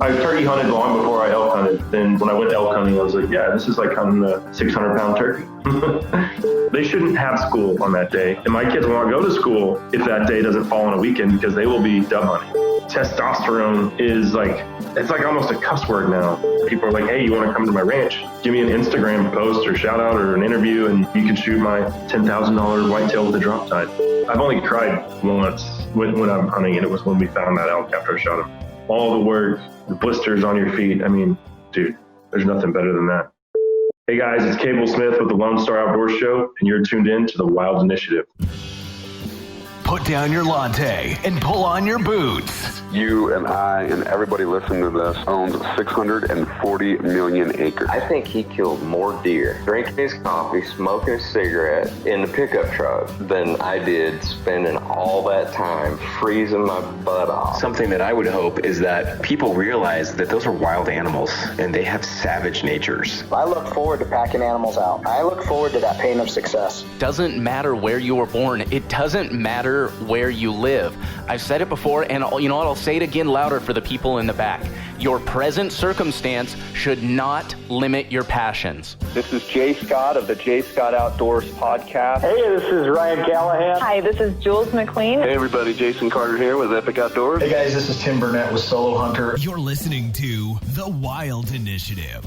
I turkey hunted long before I elk hunted. Then when I went elk hunting, I was like, yeah, this is like hunting a 600-pound turkey. They shouldn't have school on that day. And my kids won't go to school if that day doesn't fall on a weekend because they will be dove hunting. Testosterone is like, it's like almost a cuss word now. People are like, hey, you want to come to my ranch? Give me an Instagram post or shout out or an interview and you can shoot my $10,000 whitetail with a drop tide. I've only cried once when I'm hunting, and it was when we found that elk after I shot him. All the work, the blisters on your feet. I mean, dude, there's nothing better than that. Hey guys, it's Cable Smith with the Lonestar Outdoor Show, and you're tuned in to the Wild Initiative. Put down your latte and pull on your boots. You and I and everybody listening to this owns 640 million acres. I think he killed more deer drinking his coffee, smoking a cigarette in the pickup truck than I did spending all that time freezing my butt off. Something that I would hope is that people realize that those are wild animals and they have savage natures. I look forward to packing animals out. I look forward to that pain of success. Doesn't matter where you were born. It doesn't matter where you live. I've said it before, and you know what? I'll say it again louder for the people in the back. Your present circumstance should not limit your passions. This is Jay Scott of the Jay Scott Outdoors podcast. Hey, this is Ryan Callahan. Hi, this is Jules McLean. Hey everybody, Jason Carter here with Epic Outdoors. Hey guys, this is Tim Burnett with Solo Hunter. You're listening to The Wild Initiative.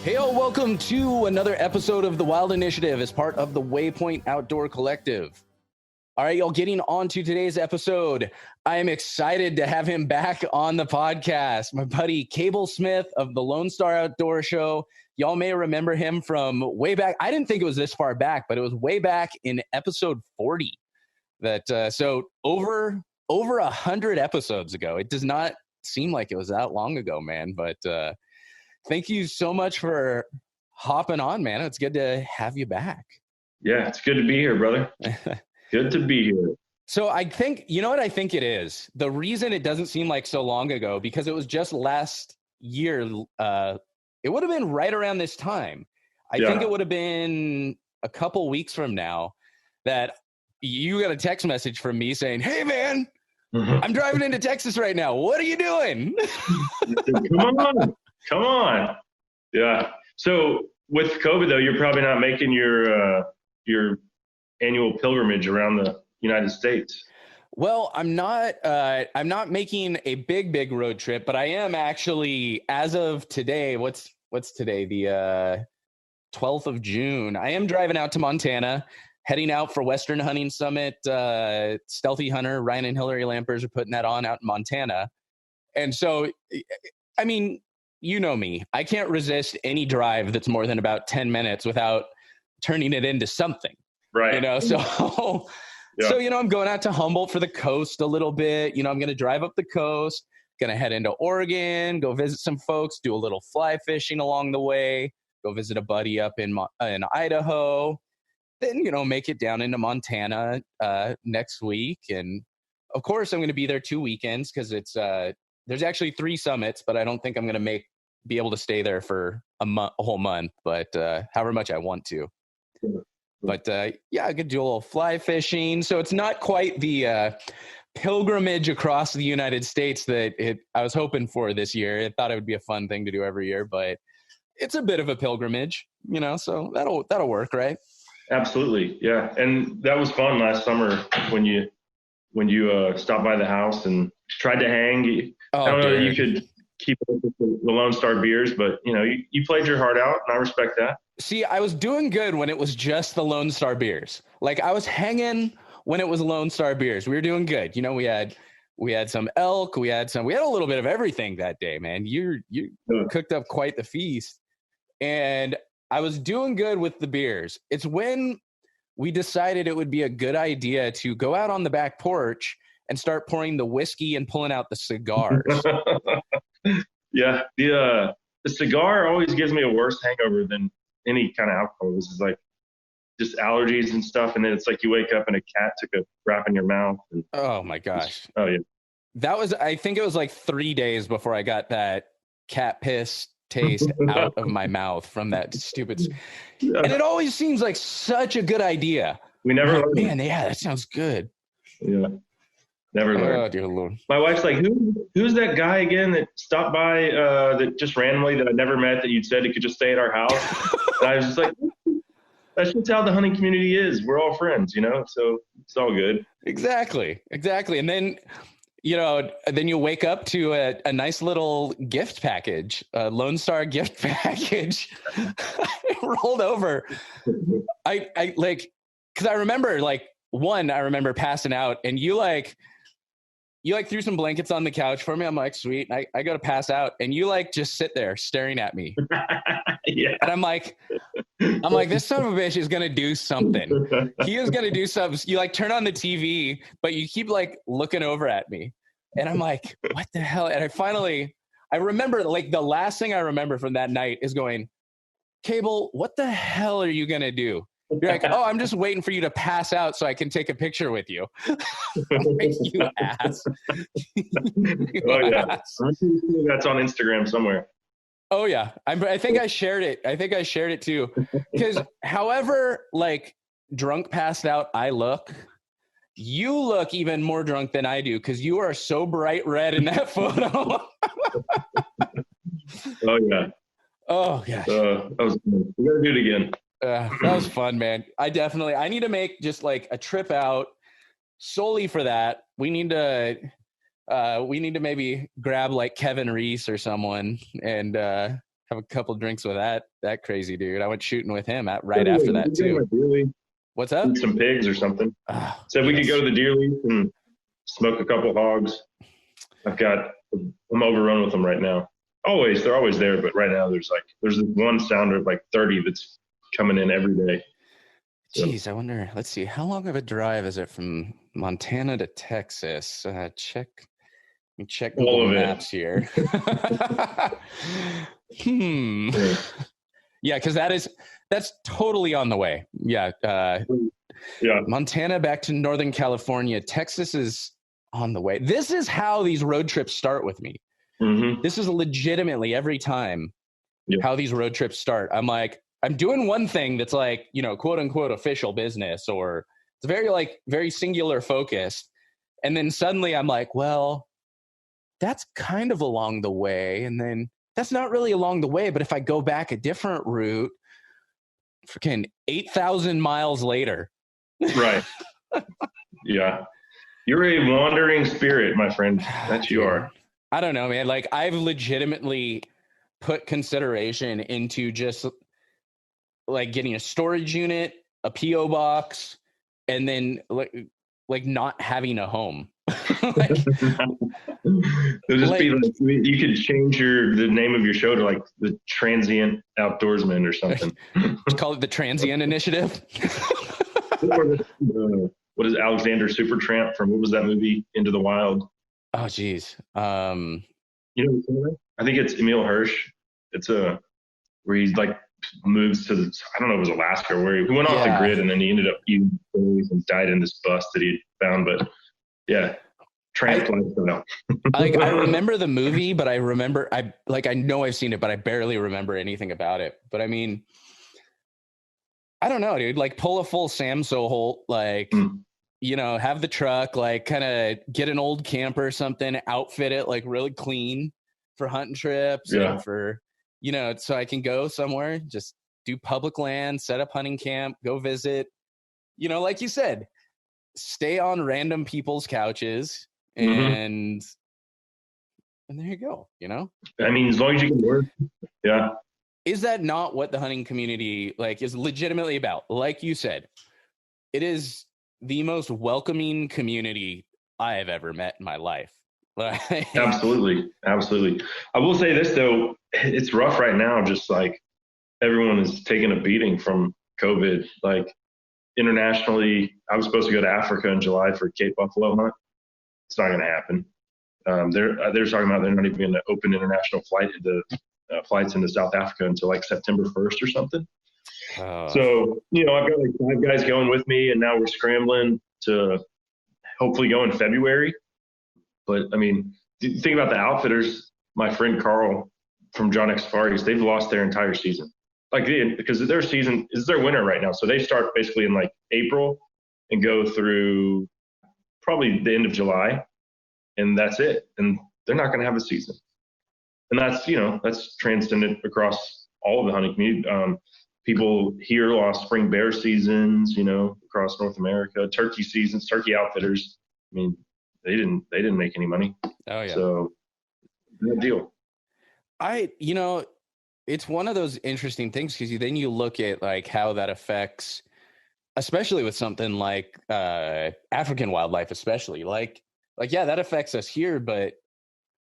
Hey, welcome to another episode of The Wild Initiative as part of the Waypoint Outdoor Collective. All right, y'all, getting on to today's episode. I am excited to have him back on the podcast. My buddy Cable Smith of the Lonestar Outdoor Show. Y'all may remember him from way back. I didn't think it was this far back, but it was way back in episode 40. So over 100 episodes ago. It does not seem like it was that long ago, man. But thank you so much for hopping on, man. It's good to have you back. Yeah, it's good to be here, brother. Good to be here. So I think, you know what I think it is? The reason it doesn't seem like so long ago, because it was just last year, it would have been right around this time. I think it would have been a couple weeks from now that you got a text message from me saying, hey man, I'm driving into Texas right now. What are you doing? Come on. Yeah. So with COVID though, you're probably not making your annual pilgrimage around the United States. Well, I'm not making a big road trip, but I am actually, as of today, what's today? The 12th of June. I am driving out to Montana, heading out for Western Hunting Summit. Stealthy Hunter, Ryan and Hillary Lampers are putting that on out in Montana. And so, I mean, you know me, I can't resist any drive that's more than about 10 minutes without turning it into something. Right. You know, so, you know, I'm going out to Humboldt for the coast a little bit. You know, I'm going to drive up the coast, going to head into Oregon, go visit some folks, do a little fly fishing along the way, go visit a buddy up in Idaho, then, you know, make it down into Montana next week. And of course, I'm going to be there 2 weekends because it's there's actually 3 summits, but I don't think I'm going to be able to stay there for a whole month, but however much I want to. But I could do a little fly fishing. So it's not quite the pilgrimage across the United States that I was hoping for this year. I thought it would be a fun thing to do every year, but it's a bit of a pilgrimage, you know, so that'll work, right? Absolutely. Yeah. And that was fun last summer when you stopped by the house and tried to hang. I don't know if you could keep up with the Lone Star beers, but you know, you played your heart out, and I respect that. See, I was doing good when it was just the Lone Star beers. Like I was hanging when it was Lone Star beers. We were doing good. You know, we had some elk, we had a little bit of everything that day, man. You cooked up quite the feast. And I was doing good with the beers. It's when we decided it would be a good idea to go out on the back porch and start pouring the whiskey and pulling out the cigars. Yeah. The cigar always gives me a worse hangover than any kind of alcohol. This is like just allergies and stuff. And then it's like you wake up and a cat took a crap in your mouth. And oh my gosh. Oh yeah. I think it was like 3 days before I got that cat piss taste out of my mouth from that stupid. And it always seems like such a good idea. We never. Man, yeah, that sounds good. Yeah. Never learn. Oh, dear Lord. My wife's like, who's that guy again that stopped by that just randomly that I never met that you'd said he could just stay at our house? And I was just like, that's just how the hunting community is. We're all friends, so it's all good. Exactly. And then, then you wake up to a nice little gift package, a Lonestar gift package rolled over. I like, cause I remember I remember passing out and you threw some blankets on the couch for me. I'm like, sweet. I go to pass out and you just sit there staring at me. Yeah. And I'm like, this son of a bitch is going to do something. He is going to do something. You turn on the TV, but you keep looking over at me. And I'm like, what the hell? And I remember the last thing I remember from that night is going, Cable, what the hell are you going to do? You're like, oh, I'm just waiting for you to pass out so I can take a picture with you. Like, you ass. Yeah. That's on Instagram somewhere. Oh yeah. I think I shared it too. Because however drunk passed out I look, you look even more drunk than I do because you are so bright red in that photo. Oh yeah. Oh yeah. That was good. We gotta do it again. That was fun, man. I need to make just a trip out solely for that. We need to maybe grab Kevin Reese or someone and have a couple drinks with that crazy dude. I went shooting with him after that too. What's up? Some pigs or something. Said we could go to the deer lease and smoke a couple hogs. I'm overrun with them right now. They're always there, but right now there's one sounder of 30 that's coming in every day. So. Jeez, I wonder, let's see, how long of a drive is it from Montana to Texas? Check Google Maps here. Yeah, because that's totally on the way. Yeah. Yeah. Montana back to Northern California. Texas is on the way. This is how these road trips start with me. Mm-hmm. This is legitimately every time how these road trips start. I'm doing one thing that's quote unquote official business, or it's very singular focused. And then suddenly I'm like, well, that's kind of along the way. And then that's not really along the way. But if I go back a different route, freaking 8,000 miles later. Right. Yeah. You're a wandering spirit, my friend. That you are. I don't know, man. I've legitimately put consideration into just getting a storage unit, a PO box, and then not having a home. It'll just be you could change the name of your show to the Transient Outdoorsman or something. Call it the Transient Initiative. What is Alexander Supertramp from? What was that movie? Into the Wild. Oh, geez. I think it's Emil Hirsch. It's where he moves to I don't know if it was Alaska, where he went off the grid and then he ended up eating and died in this bus that he found. But yeah, lifestyle. I remember the movie, but I know I've seen it, but I barely remember anything about it. But I mean, I don't know, dude. Pull a full Sam Soholt, have the truck, kind of get an old camper or something, outfit it really clean for hunting trips and for, so I can go somewhere, just do public land, set up hunting camp, go visit, like you said, stay on random people's couches and there you go, I mean, as long as you can work. Yeah. Is that not what the hunting community is legitimately about? Like you said, it is the most welcoming community I have ever met in my life. Absolutely. I will say this though, it's rough right now. Just everyone is taking a beating from COVID. Internationally, I was supposed to go to Africa in July for Cape Buffalo hunt. It's not going to happen. They're talking about they're not even going to open international flights into South Africa until September 1st or something. So, I've got 5 guys going with me, and now we're scrambling to hopefully go in February. But I mean, think about the outfitters. My friend Carl from John X Safaris, they've lost their entire season. Because their season is their winter right now. So they start basically in April and go through probably the end of July, and that's it. And they're not going to have a season. And that's transcendent across all of the hunting community. People here lost spring bear seasons, across North America, turkey seasons, turkey outfitters. I mean, they didn't make any money. Oh yeah. So no deal. It's one of those interesting things because then you look at like how that affects, especially with something like African wildlife, especially like yeah, that affects us here. But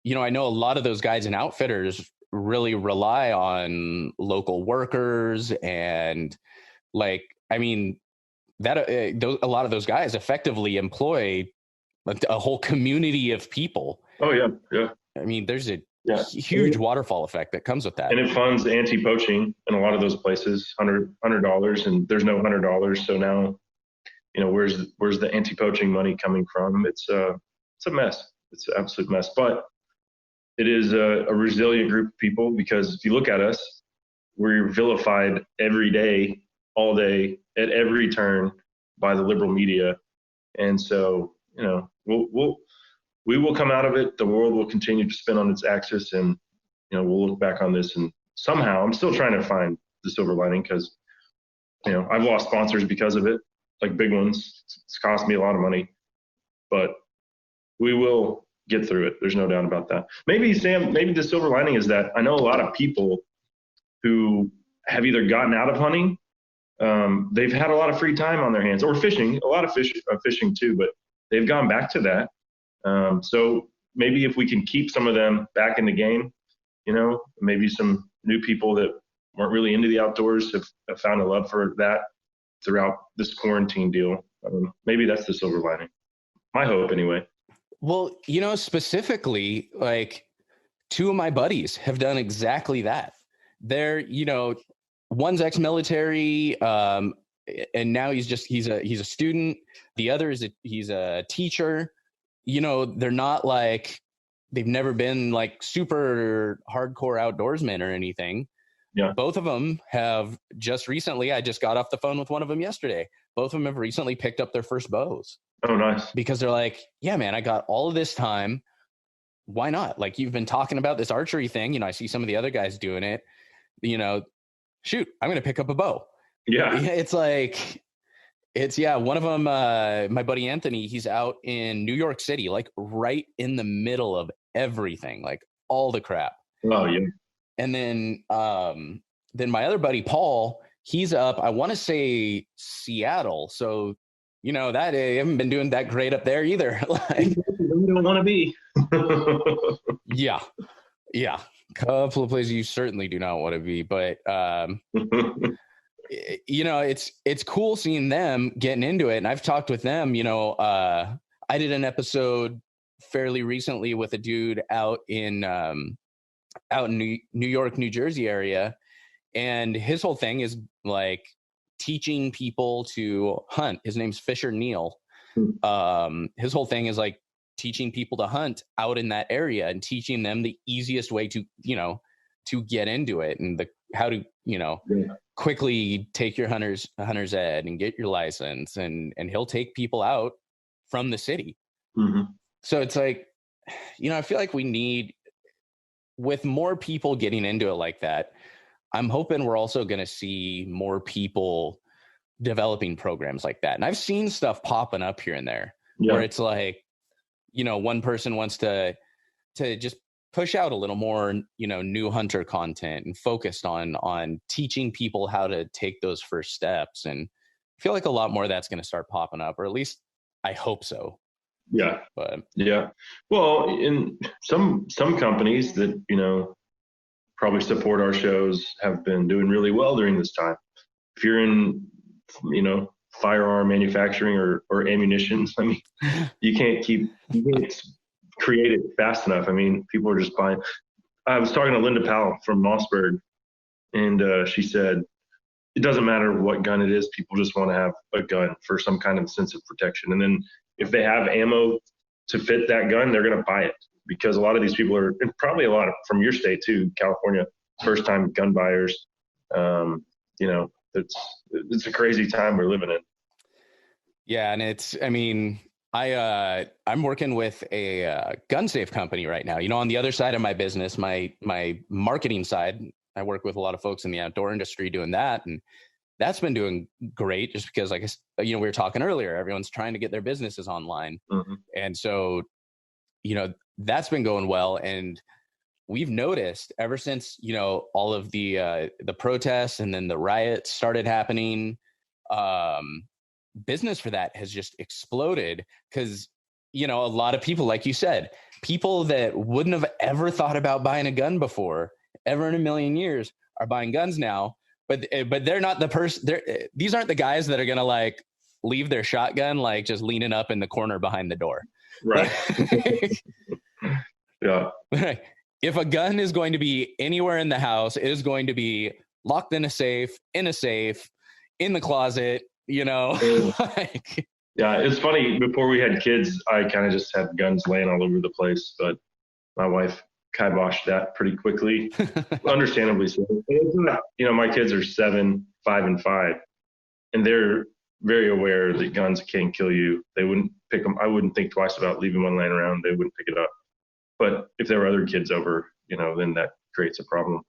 I know a lot of those guides and outfitters really rely on local workers, and a lot of those guys effectively employ a whole community of people. Oh yeah, yeah. I mean, there's a huge waterfall effect that comes with that, and it funds anti-poaching in a lot of those places. $100, and there's no $100. So now, where's the anti-poaching money coming from? It's a mess. It's an absolute mess. But it is a resilient group of people, because if you look at us, we're vilified every day, all day, at every turn by the liberal media. And so, we will come out of it. The world will continue to spin on its axis, and, we'll look back on this, and somehow I'm still trying to find the silver lining, because, I've lost sponsors because of it, like big ones. It's cost me a lot of money, but we will get through it. There's no doubt about that. Maybe, Sam, the silver lining is that I know a lot of people who have either gotten out of hunting, they've had a lot of free time on their hands, or fishing, a lot of fishing too, but they've gone back to that. So maybe if we can keep some of them back in the game, maybe some new people that weren't really into the outdoors have found a love for that throughout this quarantine deal. Maybe that's the silver lining. My hope, anyway. Well, specifically, like, two of my buddies have done exactly that. They're, one's ex-military, and now he's a student. The other he's a teacher. They're not like, they've never been like super hardcore outdoorsmen or anything. Yeah. Both of them have just recently, I just got off the phone with one of them yesterday. Both of them have recently picked up their first bows. Oh, nice. Because they're like, yeah, man, I got all of this time. Why not? Like, you've been talking about this archery thing. I see some of the other guys doing it. Shoot, I'm going to pick up a bow. Yeah. One of them, my buddy Anthony, he's out in New York City, like right in the middle of everything, like all the crap. Oh, yeah. And then my other buddy, Paul, he's up, I want to say Seattle. So, that I haven't been doing that great up there either. Like, you don't want to be. Yeah. Couple of places you certainly do not want to be, but it's cool seeing them getting into it. And I've talked with them, I did an episode fairly recently with a dude out in New York, New Jersey area. And his whole thing is like teaching people to hunt. His name's Fisher Neal. His whole thing is like teaching people to hunt out in that area and teaching them the easiest way to get into it, and how to, quickly take your hunter's ed and get your license, and he'll take people out from the city. Mm-hmm. So it's like, I feel like we need, with more people getting into it like that, I'm hoping we're also going to see more people developing programs like that. And I've seen stuff popping up here and there where it's like, one person wants to just push out a little more, new hunter content and focused on teaching people how to take those first steps. And I feel like a lot more of that's going to start popping up, or at least I hope so. Yeah. But yeah. Well, in some companies that, probably support our shows have been doing really well during this time. If you're in, firearm manufacturing or ammunition, I mean, you can't create it fast enough. I mean, people are just buying. I was talking to Linda Powell from Mossberg, and she said, it doesn't matter what gun it is. People just want to have a gun for some kind of sense of protection. And then if they have ammo to fit that gun, they're going to buy it, because a lot of these people are, and probably a lot of from your state too, California, first time gun buyers. It's a crazy time we're living in. Yeah. And I'm working with a gun safe company right now. On the other side of my business, my marketing side, I work with a lot of folks in the outdoor industry doing that, and that's been doing great. Just because, like we were talking earlier, everyone's trying to get their businesses online, and so that's been going well. And we've noticed ever since all of the protests and then the riots started happening. Business for that has just exploded because a lot of people, like you said, people that wouldn't have ever thought about buying a gun before ever in a million years are buying guns now, but they're not the person. These aren't the guys that are gonna like leave their shotgun like just leaning up in the corner behind the door, right? Yeah. If a gun is going to be anywhere in the house, it is going to be locked in a safe, in the closet. Yeah, it's funny. Before we had kids, I kind of just had guns laying all over the place, but my wife kiboshed that pretty quickly, understandably so. My kids are 7, 5, and 5, and they're very aware that guns can kill you. They wouldn't pick them. I wouldn't think twice about leaving one laying around. They wouldn't pick it up. But if there were other kids over, then that creates a problem.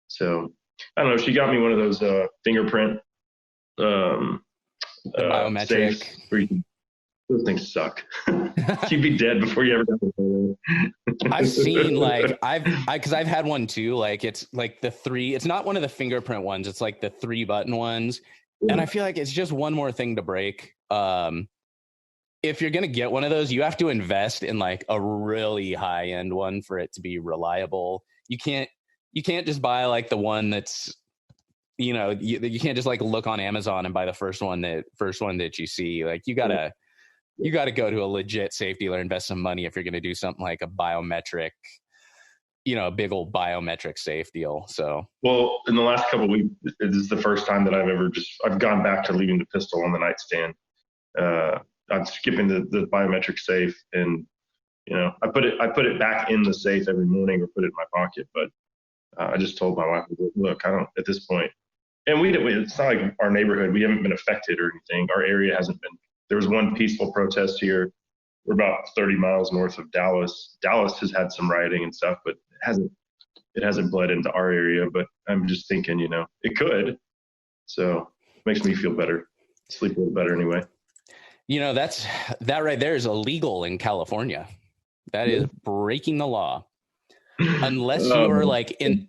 So I don't know. She got me one of those fingerprint biometric. Those things suck. You'd be dead before you ever got the I've seen because I've had one too. Like it's like the 3. It's not one of the fingerprint ones. It's like the 3 button ones, and I feel like it's just one more thing to break. If you're gonna get one of those, you have to invest in like a really high end one for it to be reliable. You can't just buy like the one that's you can't just like look on Amazon and buy the first one that you see. Like you gotta go to a legit safe dealer, invest some money if you're going to do something like a biometric, a big old biometric safe deal. So, well, in the last couple of weeks, this is the first time that I've gone back to leaving the pistol on the nightstand. I'm skipping the biometric safe, and I put it back in the safe every morning or put it in my pocket. But I just told my wife, look, I don't at this point. And it's not like our neighborhood. We haven't been affected or anything. Our area hasn't been. There was one peaceful protest here. We're about 30 miles north of Dallas. Dallas has had some rioting and stuff, but it hasn't bled into our area. But I'm just thinking, it could. So it makes me feel better. Sleep a little better anyway. That right there is illegal in California. That is breaking the law. Unless you are like in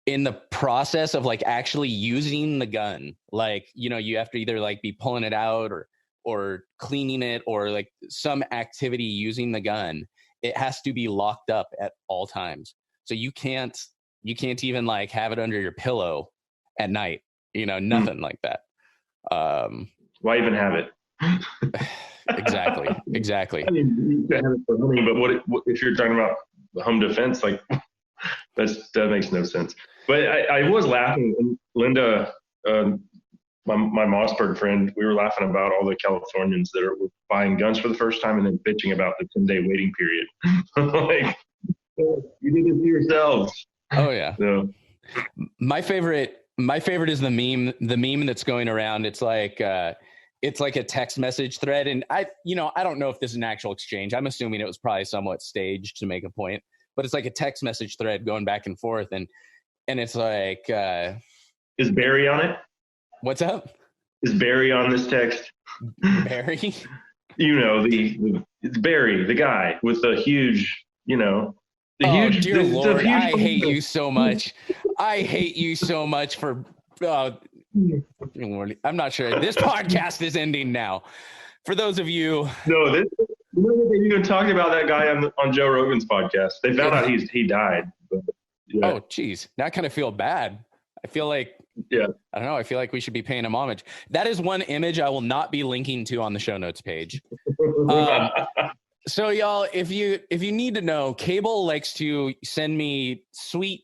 the process of like actually using the gun, like, you have to either like be pulling it out or cleaning it or like some activity using the gun. It has to be locked up at all times. So you can't even like have it under your pillow at night, nothing like that. Why even have it? Exactly. I mean, you can have it for hunting, but what if you're talking about home defense, like that makes no sense. But I was laughing, and Linda, my Mossberg friend, we were laughing about all the Californians that were buying guns for the first time and then bitching about the 10-day waiting period. Like, you did it to yourselves. Oh yeah. So. My favorite is the meme that's going around. It's like a text message thread, and I don't know if this is an actual exchange. I'm assuming it was probably somewhat staged to make a point, but it's like a text message thread going back and forth, and it's like, is Barry on it? What's up? Is Barry on this text? Barry? It's Barry, the guy with the huge, huge. Dear Lord, huge I hate you so much. I hate you so much for. I'm not sure. This podcast is ending now. For those of you, they even talked about that guy on Joe Rogan's podcast. They found out he died. But, yeah. Oh, geez. Now I kind of feel bad. I feel like, I don't know. I feel like we should be paying him homage. That is one image I will not be linking to on the show notes page. So y'all, if you need to know, Cable likes to send me sweet,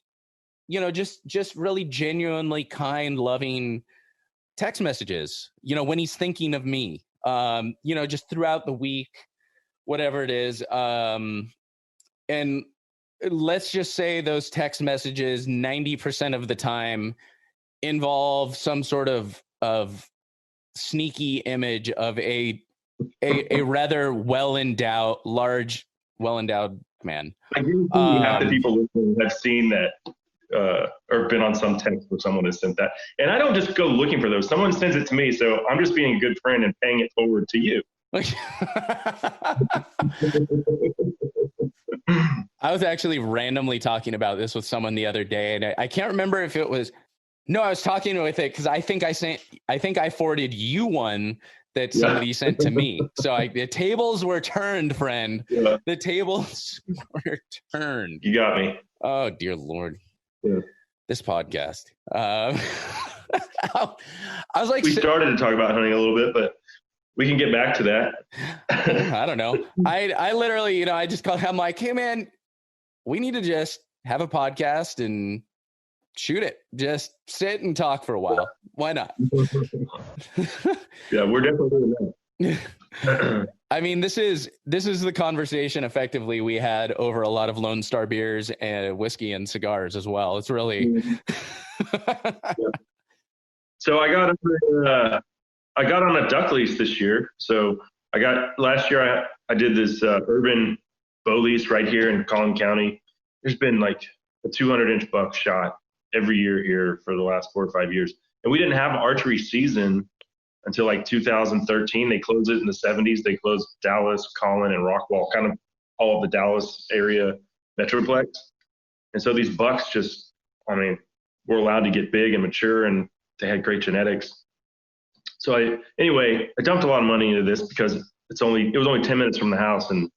just really genuinely kind, loving text messages, when he's thinking of me, just throughout the week, whatever it is. And let's just say those text messages 90% of the time involve some sort of sneaky image of a a rather large, well-endowed man. I guarantee you half the people listening have seen that or been on some text where someone has sent that. And I don't just go looking for those. Someone sends it to me, so I'm just being a good friend and paying it forward to you. I was actually randomly talking about this with someone the other day, and I can't remember if it was. No, I was talking with it because I think I forwarded you one that somebody sent to me. So the tables were turned, friend. Yeah. The tables were turned. You got me. Oh, dear Lord. Yeah. This podcast. I was like, we started to talk about hunting a little bit, but we can get back to that. I don't know. I literally, I just called. I'm like, hey man, we need to just have a podcast and shoot it. Just sit and talk for a while. Why not? Yeah, we're definitely doing that. I mean, this is the conversation effectively we had over a lot of Lone Star beers and whiskey and cigars as well. It's really. Yeah. So I got on a duck lease this year. So last year I did this urban bow lease right here in Collin County. There's been like a 200-inch buck shot every year here for the last 4 or 5 years. And we didn't have archery season until like 2013. They closed it in the 70s. They closed Dallas, Collin, and Rockwall, kind of all of the Dallas area metroplex. And so these bucks were allowed to get big and mature, and they had great genetics. So I dumped a lot of money into this because it was only 10 minutes from the house, and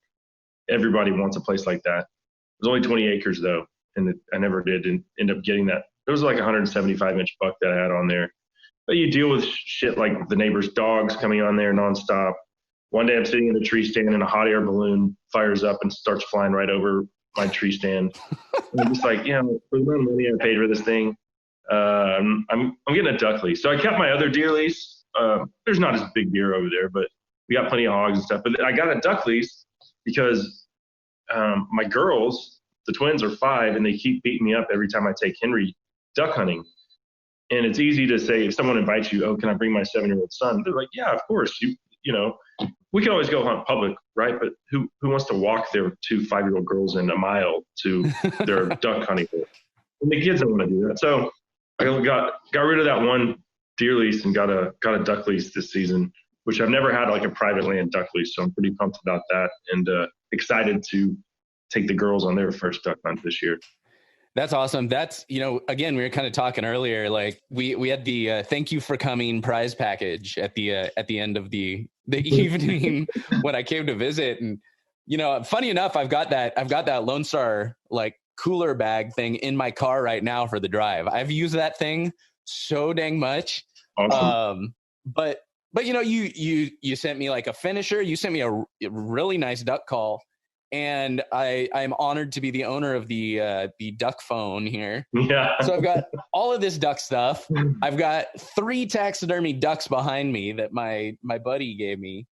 everybody wants a place like that. It was only 20 acres though, and I never did end up getting that. It was like a 175-inch buck that I had on there. But you deal with shit like the neighbor's dogs coming on there nonstop. One day I'm sitting in a tree stand and a hot air balloon fires up and starts flying right over my tree stand. And I'm just like, for the amount of money I paid for this thing, I'm getting a duck lease. So I kept my other deer lease. There's not as big deer over there, but we got plenty of hogs and stuff. But I got a duck lease because my girls, the twins, are 5, and they keep beating me up every time I take Henry duck hunting. And it's easy to say, if someone invites you, oh, can I bring my 7-year-old son? They're like, yeah, of course. We can always go hunt public, right? But who wants to walk their 2 5-year-old girls in a mile to their duck hunting? And the kids don't want to do that. So I got rid of that one deer lease and got a duck lease this season, which I've never had like a private land duck lease. So I'm pretty pumped about that and excited to take the girls on their first duck hunt this year. That's awesome. That's, again, we were kind of talking earlier, like we had the thank you for coming prize package at the end of the evening when I came to visit. And, funny enough, I've got that Lone Star like cooler bag thing in my car right now for the drive. I've used that thing so dang much. Awesome. But you sent me like a finisher. You sent me a really nice duck call. And I'm honored to be the owner of the duck phone here. Yeah. So I've got all of this duck stuff. I've got 3 taxidermy ducks behind me that my buddy gave me.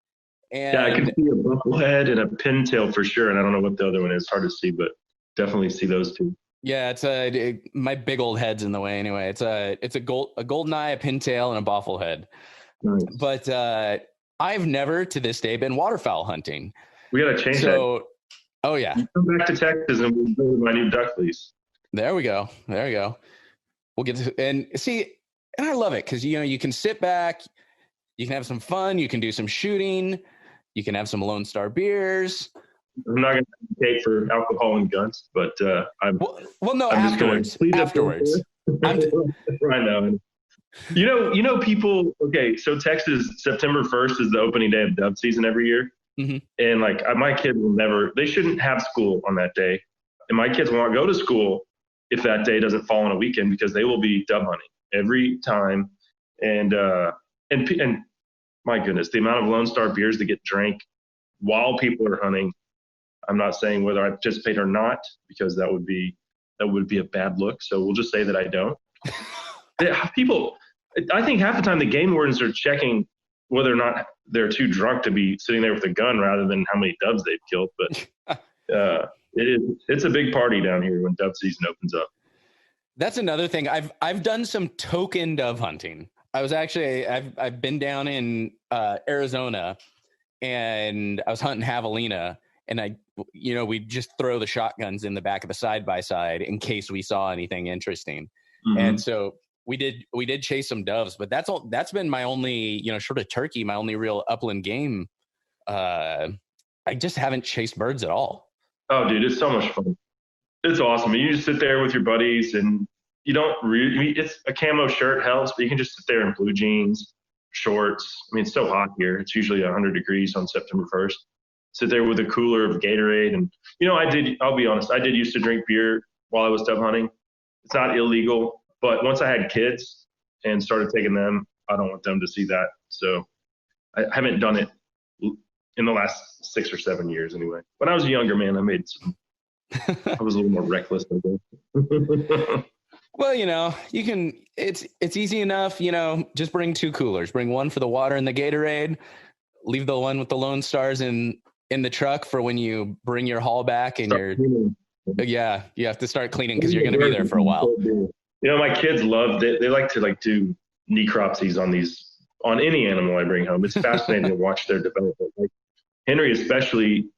And I can see a bufflehead and a pintail for sure. And I don't know what the other one is. Hard to see, but definitely see those 2. Yeah, it's my big old head's in the way anyway. It's a golden eye, a pintail, and a bofflehead. Nice. But I've never to this day been waterfowl hunting. We got to change that. Oh yeah. You come back to Texas and we'll build my new duck lease. There we go. We'll get to, and see, and I love it because you can sit back, you can have some fun, you can do some shooting, you can have some Lone Star beers. I'm not going to advocate for alcohol and guns, but I'm afterwards. Right now. People. Okay, so Texas, September 1st is the opening day of dove season every year. Mm-hmm. And like my kids they shouldn't have school on that day. And my kids won't go to school if that day doesn't fall on a weekend because they will be dove hunting every time. And my goodness, the amount of Lone Star beers that get drank while people are hunting. I'm not saying whether I participate or not because that would be a bad look. So we'll just say that I don't. I think half the time the game wardens are checking whether or not they're too drunk to be sitting there with a gun rather than how many doves they've killed. But it's a big party down here when dove season opens up. That's another thing. I've done some token dove hunting. I've been down in Arizona, and I was hunting javelina, and we'd just throw the shotguns in the back of the side-by-side in case we saw anything interesting. Mm-hmm. And so we did chase some doves, but that's been my only, short of turkey, my only real upland game. I just haven't chased birds at all. Oh, dude, it's so much fun. It's awesome. You just sit there with your buddies, and you don't really, it's a camo shirt helps, but you can just sit there in blue jeans, shorts. I mean, it's so hot here. It's usually 100 degrees on September 1st. Sit there with a cooler of Gatorade. And, I'll be honest, I did used to drink beer while I was dove hunting. It's not illegal, but once I had kids and started taking them, I don't want them to see that. So I haven't done it in the last 6 or 7 years anyway. When I was a younger man, I was a little more reckless, I guess. Well, you can, it's easy enough, just bring 2 coolers, bring one for the water and the Gatorade, leave the one with the Lone Stars in the truck for when you bring your haul back and you have to start cleaning because you're going to be there for a while. My kids love it. They like to do necropsies on any animal I bring home. It's fascinating to watch their development. Like Henry, especially,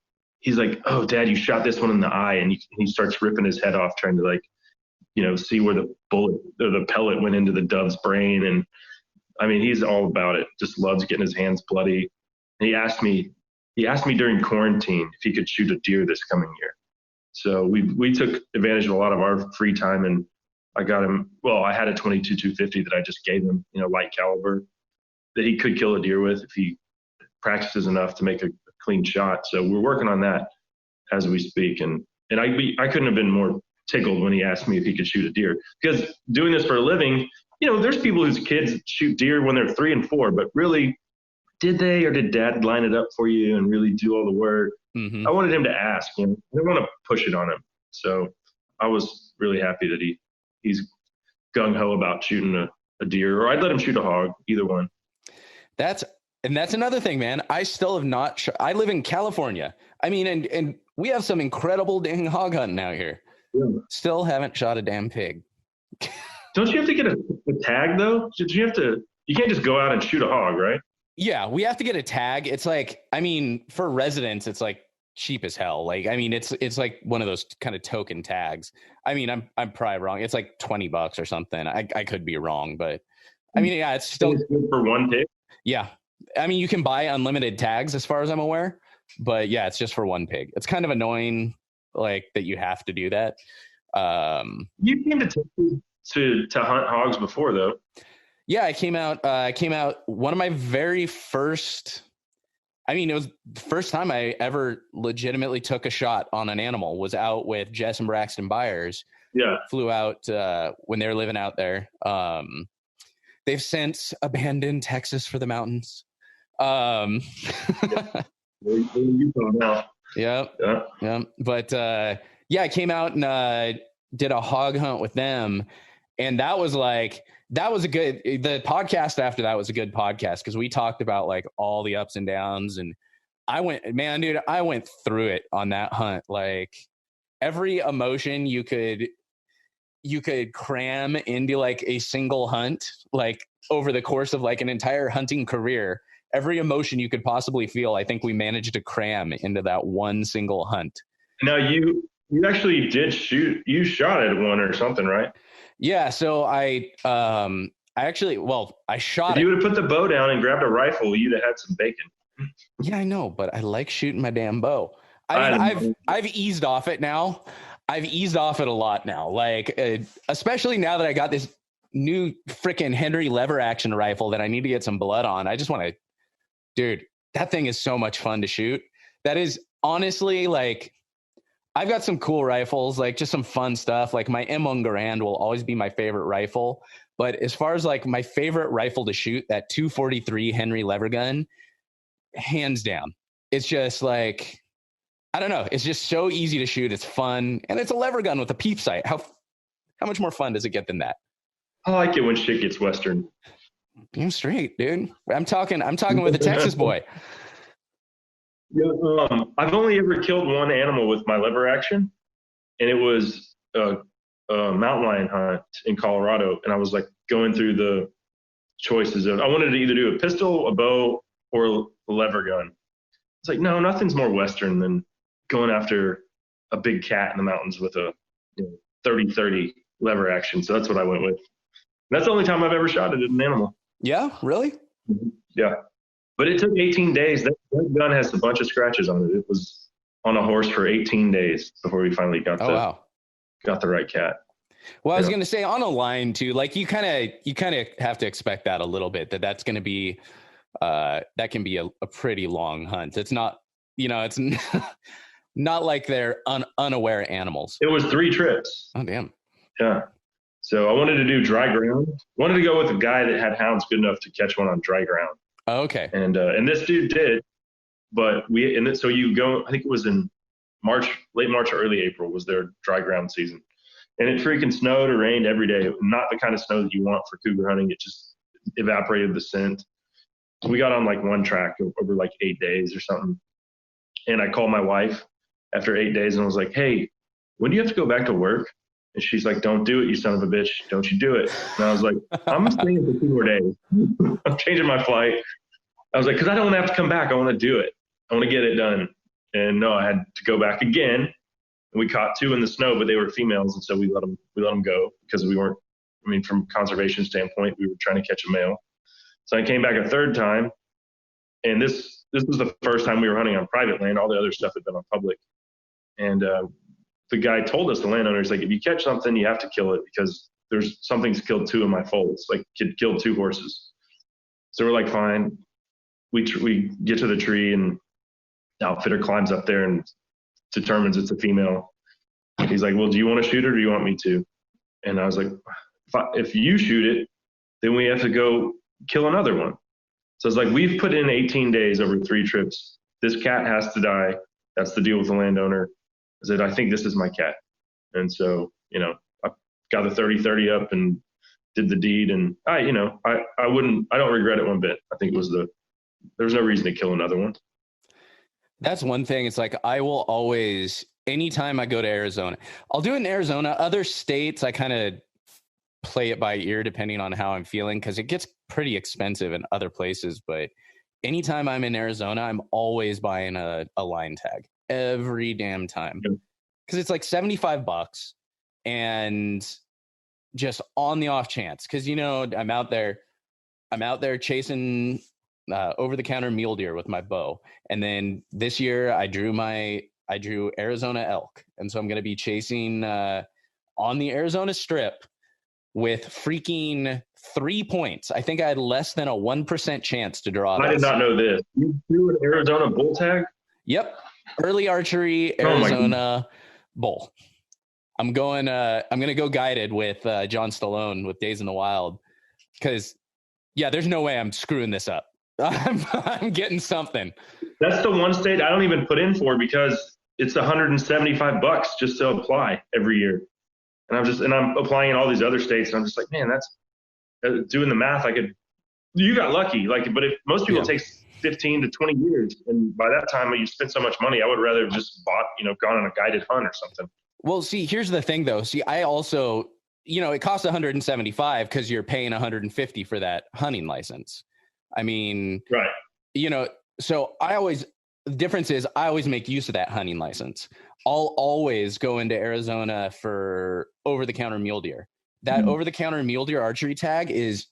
he's like, "Oh, Dad, you shot this one in the eye," and he starts ripping his head off, trying to see where the bullet or the pellet went into the dove's brain. And I mean, he's all about it. Just loves getting his hands bloody. And he asked me during quarantine if he could shoot a deer this coming year. So we took advantage of a lot of our free time, and I got him. Well, I had a 22-250 that I just gave him, light caliber, that he could kill a deer with if he practices enough to make a clean shot. So we're working on that as we speak. And I couldn't have been more tickled when he asked me if he could shoot a deer, because doing this for a living, there's people whose kids shoot deer when they're 3 and 4, but really, did they, or did Dad line it up for you and really do all the work? Mm-hmm. I wanted him to ask, I didn't want to push it on him. So I was really happy that he's gung-ho about shooting a deer, or I'd let him shoot a hog, either one. That's another thing, man. I still have not I live in California. I mean, and we have some incredible dang hog hunting out here. Yeah. Still haven't shot a damn pig. Don't you have to get a tag though? You can't just go out and shoot a hog, right? Yeah, we have to get a tag. It's like, I mean, for residents, it's like cheap as hell. Like, I mean, it's like one of those kind of token tags. I mean, I'm probably wrong. It's like $20 or something. I could be wrong, but I mean, yeah, it's still good for one pig. Yeah. I mean, you can buy unlimited tags as far as I'm aware, but yeah, it's just for one pig. It's kind of annoying, like, that you have to do that. You came to Texas to hunt hogs before, though. Yeah, I came out one of my very first, it was the first time I ever legitimately took a shot on an animal was out with Jess and Braxton Byers. Yeah. Flew out when they were living out there. They've since abandoned Texas for the mountains. Utah now. Yeah. But I came out and did a hog hunt with them, and the podcast after that was a good podcast because we talked about like all the ups and downs, and I went through it on that hunt. Like every emotion you could cram into like a single hunt, like over the course of like an entire hunting career, every emotion you could possibly feel, I think we managed to cram into that one single hunt. Now you actually did shoot, you shot at one or something, right? Yeah. So I shot if you would have put the bow down and grabbed a rifle, you'd have had some bacon. Yeah, I know, but I like shooting my damn bow. I've eased off it now. I've eased off it a lot now. Like, especially now that I got this new freaking Henry lever action rifle that I need to get some blood on. I just want to, dude, that thing is so much fun to shoot. That is honestly, like, I've got some cool rifles, like just some fun stuff. Like my M1 Garand will always be my favorite rifle. But as far as like my favorite rifle to shoot, that 243 Henry lever gun, hands down. It's just like, I don't know. It's just so easy to shoot. It's fun. And it's a lever gun with a peep sight. How much more fun does it get than that? I like it when shit gets Western. Damn straight, dude. I'm talking with a Texas boy. Yeah, I've only ever killed one animal with my lever action, and it was a mountain lion hunt in Colorado. And I was like going through the choices of, I wanted to either do a pistol, a bow, or a lever gun. It's like, no, nothing's more Western than going after a big cat in the mountains with a 30-30 lever action. So that's what I went with. That's the only time I've ever shot at an animal. Yeah, really? Yeah. But it took 18 days. That gun has a bunch of scratches on it. It was on a horse for 18 days before we finally got the right cat. Well, I was going to say on a line too, like you kind of have to expect that a little bit, that's going to be, that can be a pretty long hunt. It's not, it's not like they're unaware animals. It was 3 trips. Oh, damn. Yeah. So I wanted to do dry ground. Wanted to go with a guy that had hounds good enough to catch one on dry ground. Oh, okay. And this dude did, but so you go, I think it was in late March or early April was their dry ground season. And it freaking snowed or rained every day. Not the kind of snow that you want for cougar hunting. It just evaporated the scent. We got on like one track over like 8 days or something. And I called my wife after 8 days and I was like, hey, when do you have to go back to work? And she's like, don't do it, you son of a bitch. Don't you do it. And I was like, I'm staying for 2 more days. I'm changing my flight. I was like, because I don't want to have to come back. I want to do it. I want to get it done. And no, I had to go back again. And we caught 2 in the snow, but they were females. And so we let them go because we weren't, from conservation standpoint, we were trying to catch a male. So I came back a 3rd time. And this was the first time we were hunting on private land. All the other stuff had been on public. And the guy told us, the landowner, he's like, if you catch something, you have to kill it because something's killed 2 of my foals. Like, killed 2 horses. So we're like, fine. We get to the tree and the outfitter climbs up there and determines it's a female. He's like, well, do you want to shoot it or do you want me to? And I was like, if you shoot it, then we have to go kill another one. So it's like, we've put in 18 days over 3 trips. This cat has to die. That's the deal with the landowner. I said, I think this is my cat. And so, I got the 30-30 up and did the deed. And I don't regret it one bit. I think there was no reason to kill another one. That's one thing. It's like, I will always, anytime I go to Arizona, I'll do it in Arizona. Other states, I kind of play it by ear depending on how I'm feeling because it gets pretty expensive in other places. But anytime I'm in Arizona, I'm always buying a line tag every damn time because it's like $75 and just on the off chance because I'm out there chasing over the counter mule deer with my bow, and then this year I drew Arizona elk, and so I'm going to be chasing on the Arizona Strip with freaking 3 points. I think I had less than a 1% chance to draw. I did not know this. You threw an Arizona bull tag? Yep. Early archery, Arizona bull. I'm going to go guided with John Stallone with Days in the Wild because, there's no way I'm screwing this up. I'm getting something. That's the one state I don't even put in for because it's $175 just to apply every year. And I'm applying in all these other states. And I'm just like, man, that's doing the math. You got lucky. But if most people it takes 15 to 20 years. And by that time you spent so much money, I would rather have just gone on a guided hunt or something. Well, see, here's the thing though. See, I also, it costs $175 because you're paying $150 for that hunting license. Right. So the difference is I always make use of that hunting license. I'll always go into Arizona for over-the-counter mule deer. That over-the-counter mule deer archery tag it's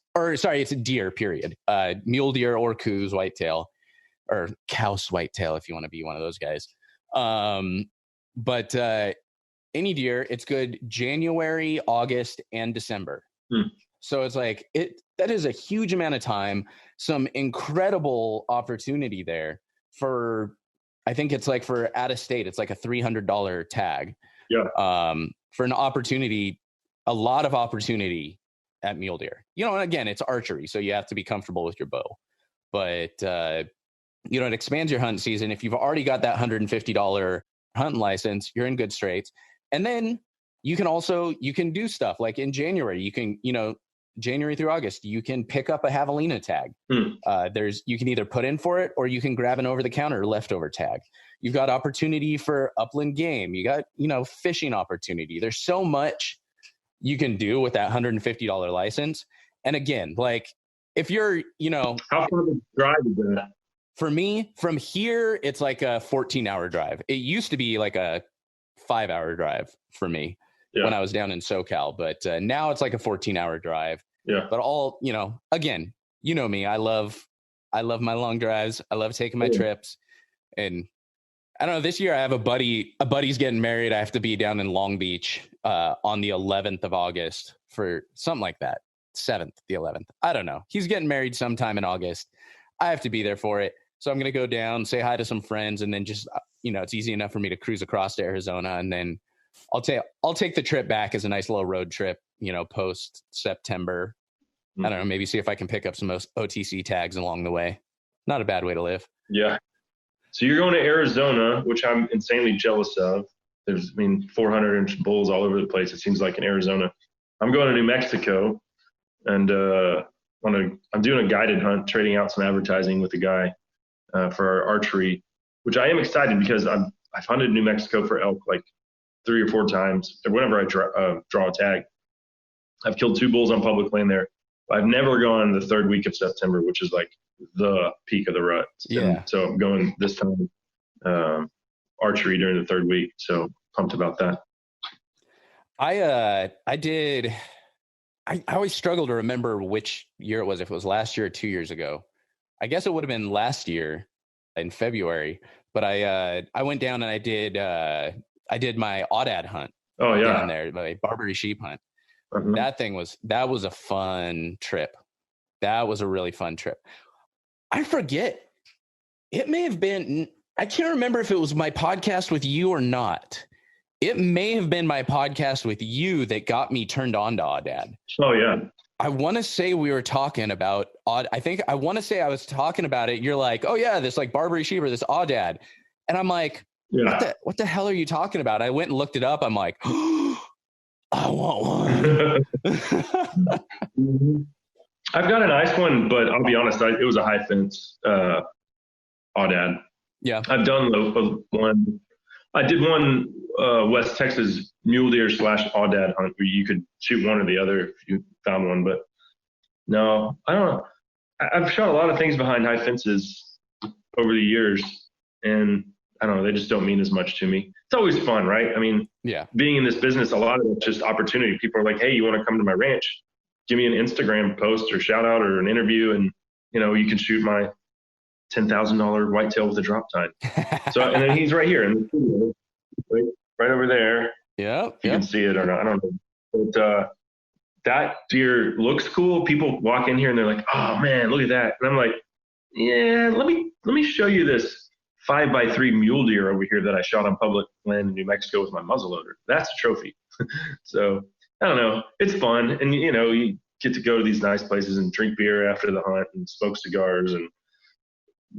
a deer, period. Mule deer or coos whitetail, or couse whitetail if you want to be one of those guys. But any deer, it's good January, August, and December. So it's like that is a huge amount of time, some incredible opportunity there for, I think it's like for out of state, it's like a $300 tag. Yeah. For an opportunity, a lot of opportunity at mule deer. And again, it's archery, so you have to be comfortable with your bow. But it expands your hunt season. If you've already got that $150 hunting license, you're in good straits. And then you can do stuff like in January, you can, January through August, you can pick up a javelina tag. You can either put in for it or you can grab an over-the-counter leftover tag. You've got opportunity for upland game. You got, fishing opportunity. There's so much you can do with that $150 license. And again, if you're, how far of a drive is that? For me, from here, it's like a 14-hour drive. It used to be like a 5-hour drive for me when I was down in SoCal, but now it's like a 14-hour drive. Yeah. But again, you know me, I love my long drives. I love taking my trips. And I don't know, this year I have a buddy's getting married. I have to be down in Long Beach on the 11th of August for something like that. 7th, the 11th. I don't know. He's getting married sometime in August. I have to be there for it. So I'm going to go down, say hi to some friends, and then just, it's easy enough for me to cruise across to Arizona. And then I'll take the trip back as a nice little road trip, post September. I don't know, maybe see if I can pick up some OTC tags along the way. Not a bad way to live. Yeah. So you're going to Arizona, which I'm insanely jealous of. There's, 400-inch bulls all over the place. It seems like in Arizona. I'm going to New Mexico, and I'm doing a guided hunt, trading out some advertising with a guy for our archery, which I am excited because I've hunted New Mexico for elk like 3 or 4 times. Whenever I draw a tag, I've killed 2 bulls on public land there. I've never gone the 3rd week of September, which is like the peak of the rut. Yeah. And so I'm going this time archery during the 3rd week. So pumped about that. I always struggle to remember which year it was, if it was last year or 2 years ago. I guess it would have been last year in February, but I went down and I did my aoudad hunt. Oh yeah. Down there, my Barbary sheep hunt. Mm-hmm. That was a fun trip. That was a really fun trip. I forget. It may have been, I can't remember if it was my podcast with you or not. It may have been my podcast with you that got me turned on to aoudad. Oh yeah. I want to say we were talking about I want to say I was talking about it. You're like, oh yeah, this like Barbary sheep or this aoudad. And I'm like, what the hell are you talking about? I went and looked it up. I'm like, oh, I want one. I've got a nice one, but I'll be honest, it was a high fence aoudad. Yeah. I've done one. I did one West Texas mule deer / aoudad hunt where you could shoot one or the other if you found one. But no, I don't know. I've shot a lot of things behind high fences over the years, and I don't know, they just don't mean as much to me. It's always fun, right? Being in this business, a lot of it's just opportunity. People are like, hey, you want to come to my ranch? Give me an Instagram post or shout out or an interview, and you can shoot my $10,000 whitetail with a drop tine. So, and then he's right here in the studio, right over there. Yeah. You can see it or not, I don't know. But that deer looks cool. People walk in here and they're like, oh man, look at that. And I'm like, yeah, let me show you this 5x3 mule deer over here that I shot on public land in New Mexico with my muzzleloader. That's a trophy. So I don't know. It's fun. And you get to go to these nice places and drink beer after the hunt and smoke cigars, and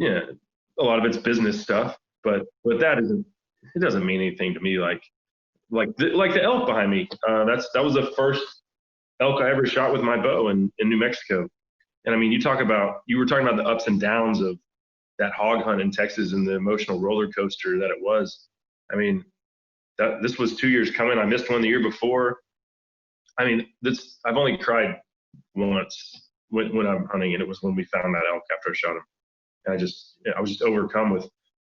a lot of it's business stuff, but it doesn't mean anything to me. Like the elk behind me. That was the first elk I ever shot with my bow in New Mexico. And you were talking about the ups and downs of that hog hunt in Texas and the emotional roller coaster that it was. This was 2 years coming. I missed one the year before. I've only cried once when I'm hunting, and it was when we found that elk after I shot him. And I was just overcome with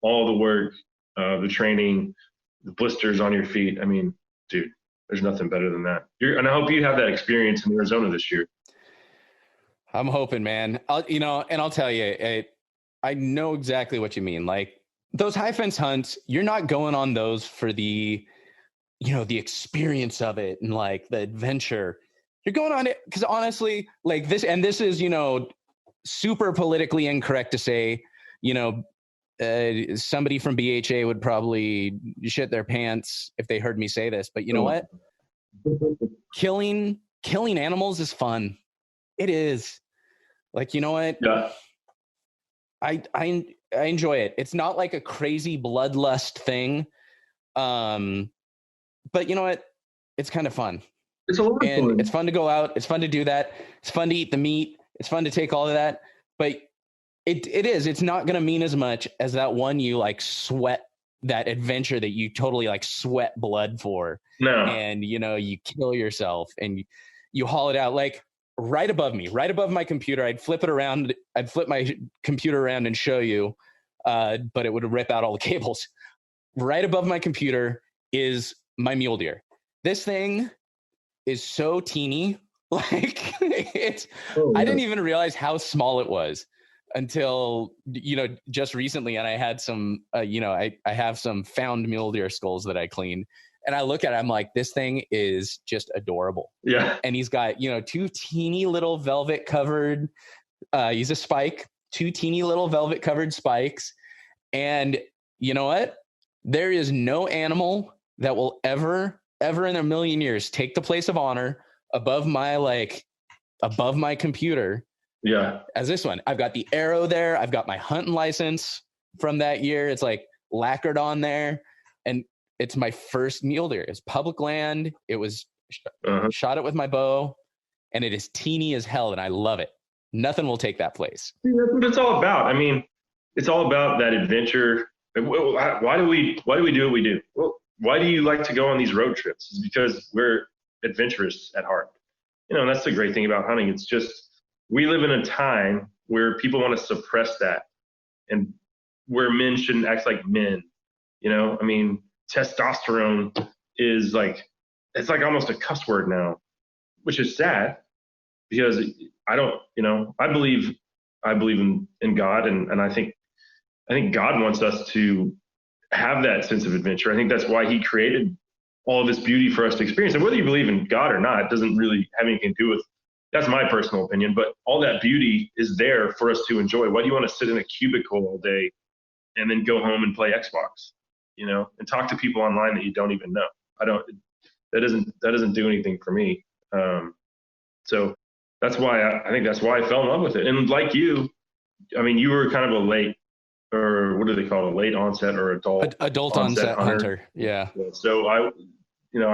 all the work, the training, the blisters on your feet. Dude, there's nothing better than that. And I hope you have that experience in Arizona this year. I'm hoping, man. I'll tell you, I know exactly what you mean. Like those high fence hunts, you're not going on those for the experience of it and like the adventure. You're going on it because honestly, like this is, super politically incorrect to say, somebody from BHA would probably shit their pants if they heard me say this, but you know what? Killing animals is fun. It is. Like, you know what? Yeah. I enjoy it. It's not like a crazy bloodlust thing. But you know what? It's kind of fun. It's a lot of fun. It's fun to go out. It's fun to do that. It's fun to eat the meat. It's fun to take all of that. But it's not going to mean as much as that one you like sweat, that adventure that you totally like sweat blood for. No. And, you kill yourself and you haul it out. Like right above me, right above my computer. I'd flip my computer around and show you, but it would rip out all the cables. Right above my computer is my mule deer. This thing is so teeny. Like I didn't even realize how small it was until, just recently. And I had some, I have some found mule deer skulls that I cleaned. And I look at it, I'm like, this thing is just adorable. Yeah. And he's got, two teeny little velvet covered, he's a spike, two teeny little velvet covered spikes. And you know what? There is no animal that will ever in a million years take the place of honor above my computer. Yeah. As this one. I've got the arrow there. I've got my hunting license from that year. It's like lacquered on there. And it's my first mule deer. It's public land. It was shot it with my bow, and it is teeny as hell, and I love it. Nothing will take that place. That's what it's all about. I mean, it's all about that adventure. Why do we do what we do? Well, why do you like to go on these road trips? It's because we're adventurous at heart. And that's the great thing about hunting. It's just, we live in a time where people want to suppress that, and where men shouldn't act like men. I mean, testosterone is it's like almost a cuss word now, which is sad, because I believe in God, and I think God wants us to have that sense of adventure. I think that's why he created all of this beauty for us to experience. And whether you believe in God or not, it doesn't really have anything to do with, that's my personal opinion, but all that beauty is there for us to enjoy. Why do you want to sit in a cubicle all day and then go home and play Xbox, and talk to people online that you don't even know? That doesn't do anything for me. So that's why I think that's why I fell in love with it. And like you, I mean, you were kind of a late, or what do they call it? A late onset or adult onset hunter. Yeah. So I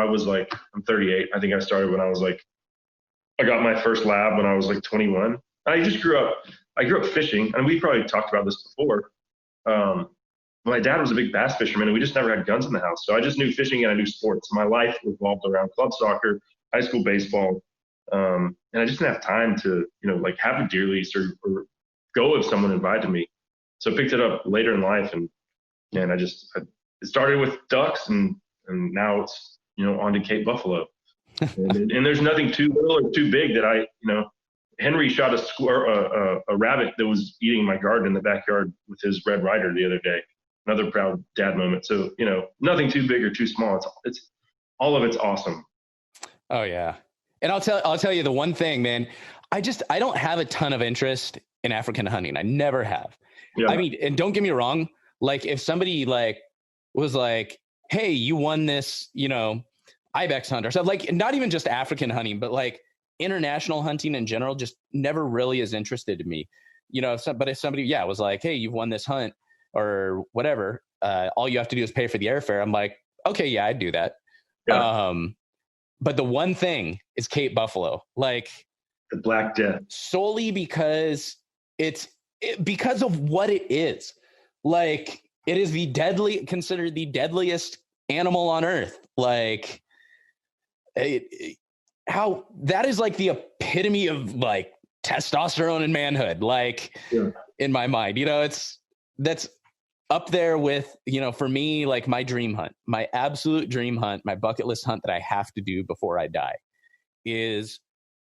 was like, I'm 38. I think I started when I was I got my first lab when I was 21. I grew up fishing, and we probably talked about this before. My dad was a big bass fisherman, and we just never had guns in the house. So I just knew fishing, and I knew sports. My life revolved around club soccer, high school baseball. And I just didn't have time to, have a deer lease or go if someone invited me. So I picked it up later in life, and it started with ducks, and now it's, on to Cape Buffalo. and there's nothing too little or too big that Henry shot a rabbit that was eating my garden in the backyard with his Red Ryder the other day. Another proud dad moment. So, nothing too big or too small. It's all of it's awesome. Oh yeah. And I'll tell you the one thing, man, I don't have a ton of interest in African hunting. I never have. Yeah. I mean, and don't get me wrong. If somebody was like, hey, you won this, ibex hunt or something, not even just African hunting, but international hunting in general, just never really is interested in me. If somebody was like, hey, you've won this hunt or whatever, all you have to do is pay for the airfare. I'm like, okay, yeah, I'd do that. Yeah. But the one thing is Cape Buffalo, the Black Death, solely because because of what it is. It is considered the deadliest animal on earth. How that is the epitome of testosterone and manhood. In my mind, that's up there with, for me, my dream hunt, my absolute dream hunt, my bucket list hunt that I have to do before I die is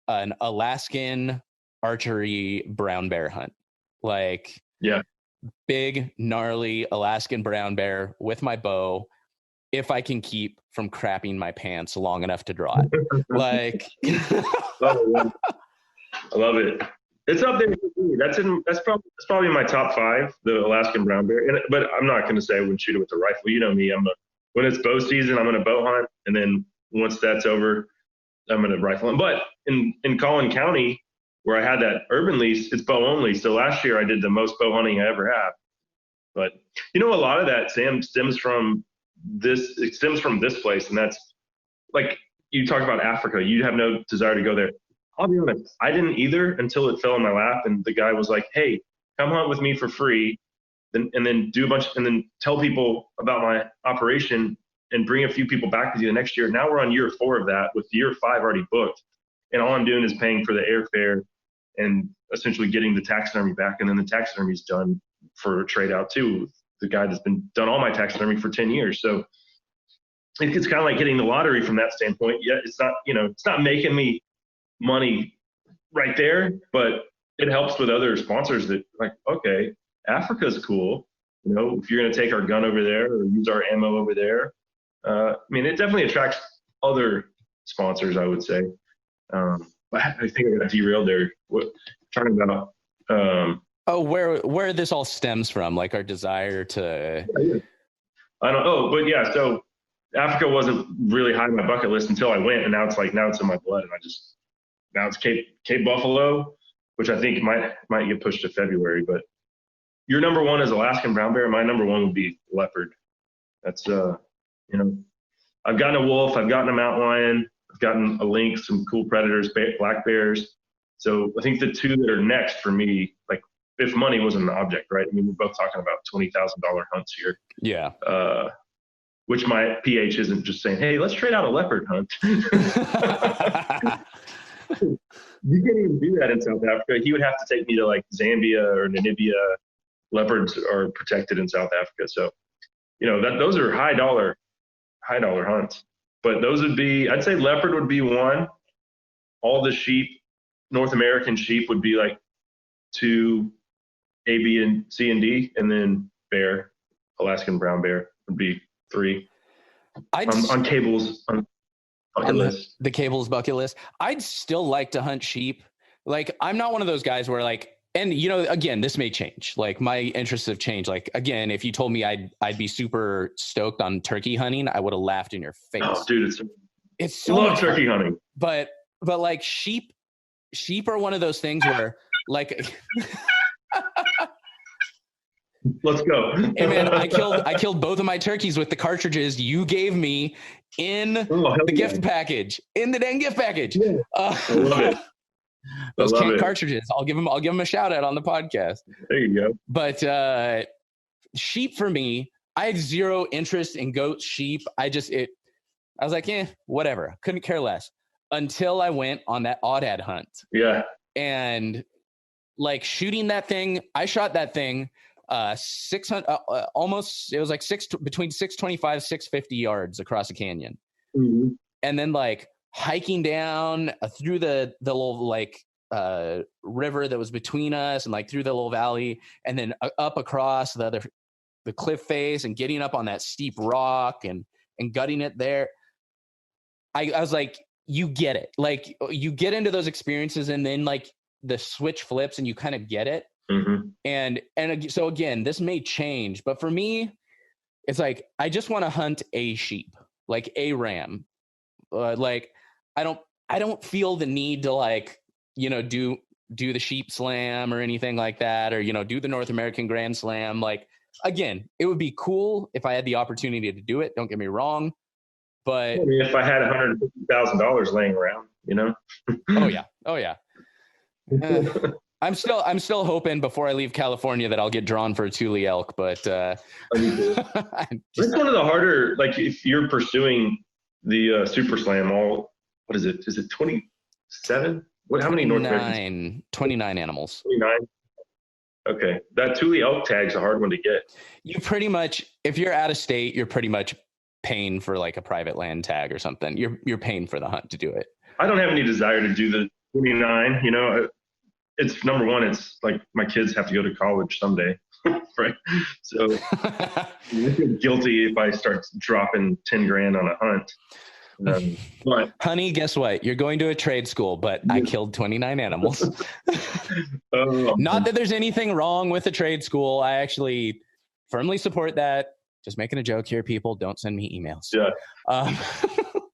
an Alaskan archery brown bear hunt. Big, gnarly Alaskan brown bear with my bow, if I can keep from crapping my pants long enough to draw it. I love it. It's up there for me. That's probably my top 5, the Alaskan brown bear. But I'm not going to say I wouldn't shoot it with a rifle. You know me. When it's bow season, I'm going to bow hunt, and then once that's over, I'm going to rifle hunt. But in Collin County, where I had that urban lease, it's bow only. So last year I did the most bow hunting I ever have. But a lot of that, Sam, stems from this place, and that's you talk about Africa. You have no desire to go there. I'll be honest, I didn't either until it fell in my lap, and the guy was like, hey, come hunt with me for free, and then do a bunch, and then tell people about my operation and bring a few people back with you the next year. Now we're on year 4 of that, with year 5 already booked. and all I'm doing is paying for the airfare and essentially getting the taxidermy back. And then the taxidermy is done for a trade out too. The guy that's been done all my taxidermy for 10 years. So it's kind of like hitting the lottery from that standpoint. Yeah, it's not, it's not making me money right there, but it helps with other sponsors that like, okay, Africa's cool. If you're going to take our gun over there or use our ammo over there, I mean, it definitely attracts other sponsors, I would say. But I think I got derailed there. What talking about? Where this all stems from, like our desire to. I don't. Oh, but yeah. So Africa wasn't really high on my bucket list until I went, and now it's in my blood, and now it's Cape Buffalo, which I think might get pushed to February. But your number one is Alaskan brown bear. My number one would be leopard. That's I've gotten a wolf, I've gotten a mountain lion, I've gotten a lynx, some cool predators, black bears. So I think the two that are next for me, like if money wasn't an object, right? I mean, we're both talking about $20,000 hunts here. Yeah. Which my PH isn't just saying, hey, let's trade out a leopard hunt. You can't even do that in South Africa. He would have to take me to like Zambia or Namibia. Leopards are protected in South Africa. So, those are high dollar hunts. But those would be, I'd say leopard would be one. All the sheep, North American sheep would be like 2, A, B, and C and D, and then bear, Alaskan brown bear would be 3. On Cable's bucket list. The Cable's bucket list. I'd still like to hunt sheep. Like, I'm not one of those guys where like, and again, this may change. Like my interests have changed. Like again, if you told me I'd be super stoked on turkey hunting, I would have laughed in your face. Oh, dude, it's so love turkey hunting. But like sheep are one of those things where like. Let's go. Hey man, I killed both of my turkeys with the cartridges you gave me in the gift package. In the dang gift package. Yeah. I love it. Those canned cartridges. I'll give them a shout out on the podcast. There you go. But sheep for me, I had zero interest in goats, sheep. I was like, whatever. Couldn't care less until I went on that aoudad hunt. Yeah. And like shooting that thing, I shot that thing 600 almost. It was like between 625 650 yards across a canyon. Mm-hmm. And then like hiking down through the little like river that was between us and like through the little valley, and then up across the cliff face and getting up on that steep rock and gutting it there. I was like, you get it. Like you get into those experiences and then like the switch flips and you kind of get it. Mm-hmm. And so again, this may change, but for me, it's like, I just want to hunt a sheep, like a ram. Like I don't feel the need to like, do the sheep slam or anything like that, or, do the North American Grand Slam. Like, again, it would be cool if I had the opportunity to do it. Don't get me wrong. But I mean, if I had $150,000 laying around, Oh yeah. I'm still hoping before I leave California that I'll get drawn for a Thule elk, but it's one of the harder, like if you're pursuing the Super Slam, what is it? Is it 27? How many North Americans? 29 animals. 29. Okay. That Thule elk tag's a hard one to get. You pretty much, if you're out of state, you're pretty much paying for like a private land tag or something. You're paying for the hunt to do it. I don't have any desire to do the 29, it's number one, it's like my kids have to go to college someday. Right. So I feel guilty if I start dropping 10 grand on a hunt. But honey, guess what? You're going to a trade school, but I killed 29 animals. Not that there's anything wrong with a trade school. I actually firmly support that. Just making a joke here, people. Don't send me emails. Yeah.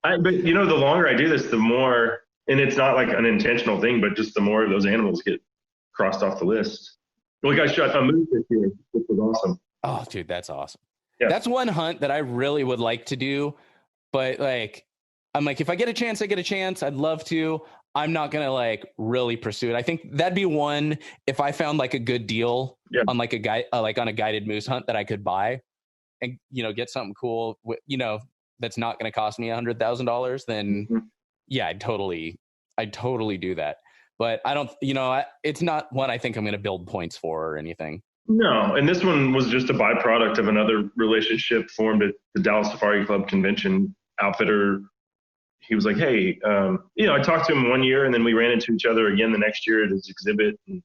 But the longer I do this, the more, and it's not like an intentional thing, but just the more of those animals get crossed off the list. Like I shot a moose this year, which was awesome. Oh, dude, that's awesome. Yeah. That's one hunt that I really would like to do, but like, I'm like, if I get a chance, I get a chance. I'd love to. I'm not going to like really pursue it. I think that'd be one, if I found like a good deal on like a guy, like on a guided moose hunt that I could buy and, get something cool, that's not going to cost me $100,000, then yeah, I'd I'd totally do that. But I don't, it's not one I think I'm going to build points for or anything. No, and this one was just a byproduct of another relationship formed at the Dallas Safari Club convention. Outfitter, he was like, hey, I talked to him one year, and then we ran into each other again the next year at his exhibit and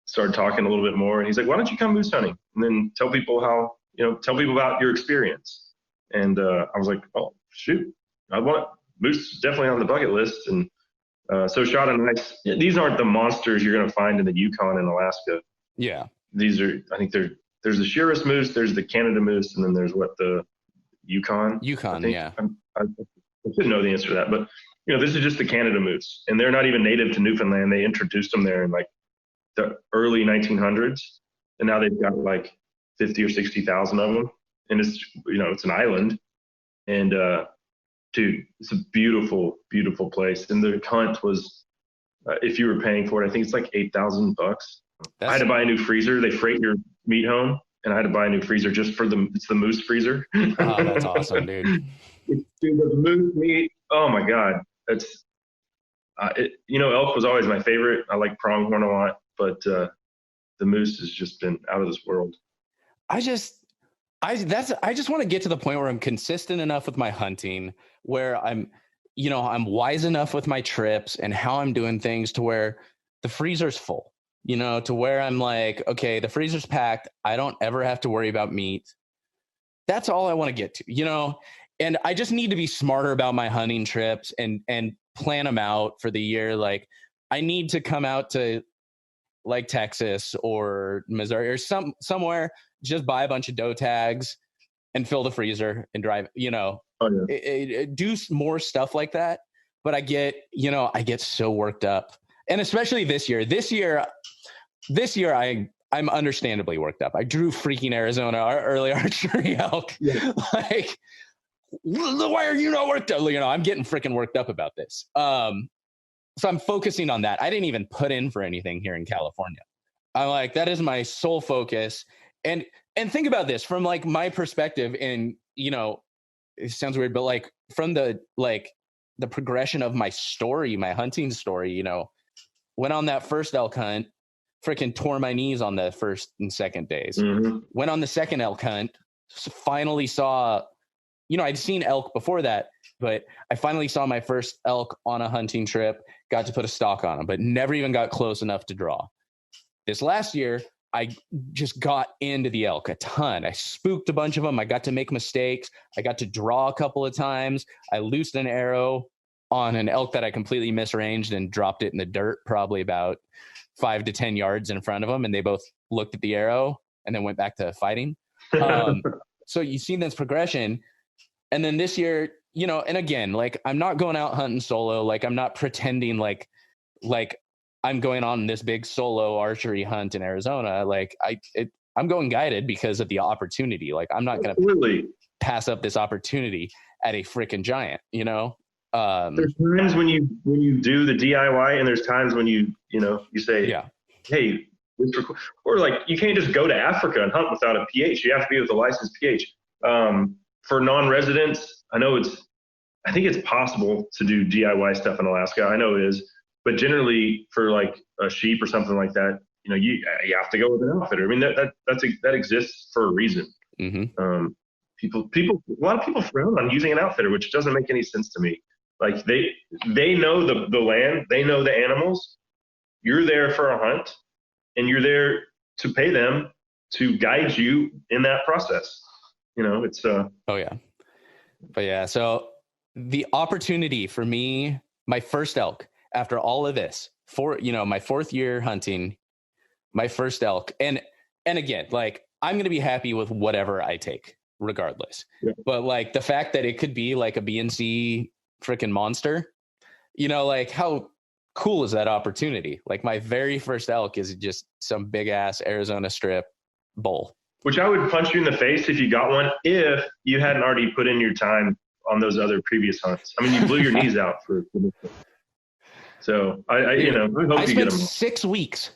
started talking a little bit more. And he's like, why don't you come moose hunting? And then tell people about your experience. And I was like, oh, shoot, moose is definitely on the bucket list. And so shot a nice, these aren't the monsters you're going to find in the Yukon and Alaska. Yeah. These are, I think there's the Shiras moose, there's the Canada moose, and then there's the Yukon. Yeah. I should know the answer to that, but this is just the Canada moose, and they're not even native to Newfoundland. They introduced them there in like the early 1900s, and now they've got like 50 or 60,000 of them, and it's it's an island, and dude, it's a beautiful, beautiful place. And the hunt was, if you were paying for it, I think it's like $8,000. I had to buy a new freezer. They freight your meat home, and I had to buy a new freezer just for it's the moose freezer. Oh, that's awesome, dude. Dude, the moose meat. Oh my God. That's, elk was always my favorite. I like pronghorn a lot, but the moose has just been out of this world. I just want to get to the point where I'm consistent enough with my hunting, where I'm wise enough with my trips and how I'm doing things to where the freezer's full, to where I'm like, okay, the freezer's packed. I don't ever have to worry about meat. That's all I want to get to, and I just need to be smarter about my hunting trips and plan them out for the year. Like I need to come out to like Texas or Missouri or somewhere, just buy a bunch of doe tags and fill the freezer and drive, do more stuff like that. But I get so worked up, and especially this year, I'm understandably worked up. I drew freaking Arizona early archery elk. Yeah. Like, why are you not worked up? I'm getting freaking worked up about this. So I'm focusing on that. I didn't even put in for anything here in California. I'm like, that is my sole focus. And think about this from like my perspective, and it sounds weird, but like from the progression of my story, my hunting story, went on that first elk hunt, freaking tore my knees on the first and second days. Mm-hmm. Went on the second elk hunt, finally saw, I'd seen elk before that, but I finally saw my first elk on a hunting trip, got to put a stalk on them, but never even got close enough to draw. This last year, I just got into the elk a ton. I spooked a bunch of them. I got to make mistakes. I got to draw a couple of times. I loosed an arrow on an elk that I completely misranged and dropped it in the dirt, probably about 5 to 10 yards in front of them. And they both looked at the arrow and then went back to fighting. So you've seen this progression. And then this year, and again, like I'm not going out hunting solo. Like I'm not pretending like I'm going on this big solo archery hunt in Arizona. Like I'm going guided because of the opportunity. Like I'm not going to pass up this opportunity at a freaking giant, There's times when you do the DIY, and there's times when you say, hey, or like you can't just go to Africa and hunt without a PH. You have to be with a licensed PH. For non-residents, I think it's possible to do DIY stuff in Alaska. I know it is, but generally for like a sheep or something like that, you have to go with an outfitter. I mean, that exists for a reason. Mm-hmm. A lot of people frown on using an outfitter, which doesn't make any sense to me. Like they know the land, they know the animals. You're there for a hunt, and you're there to pay them to guide you in that process. It's so the opportunity for me, my first elk after all of this, my 4th year hunting, my first elk, and again, like I'm going to be happy with whatever I take regardless. Yeah. But like the fact that it could be like a BNC freaking monster, like how cool is that opportunity? Like my very first elk is just some big ass Arizona strip bull. Which I would punch you in the face if you got one, if you hadn't already put in your time on those other previous hunts. I mean, you blew your knees out for this one. So I hope you get them. 6 weeks.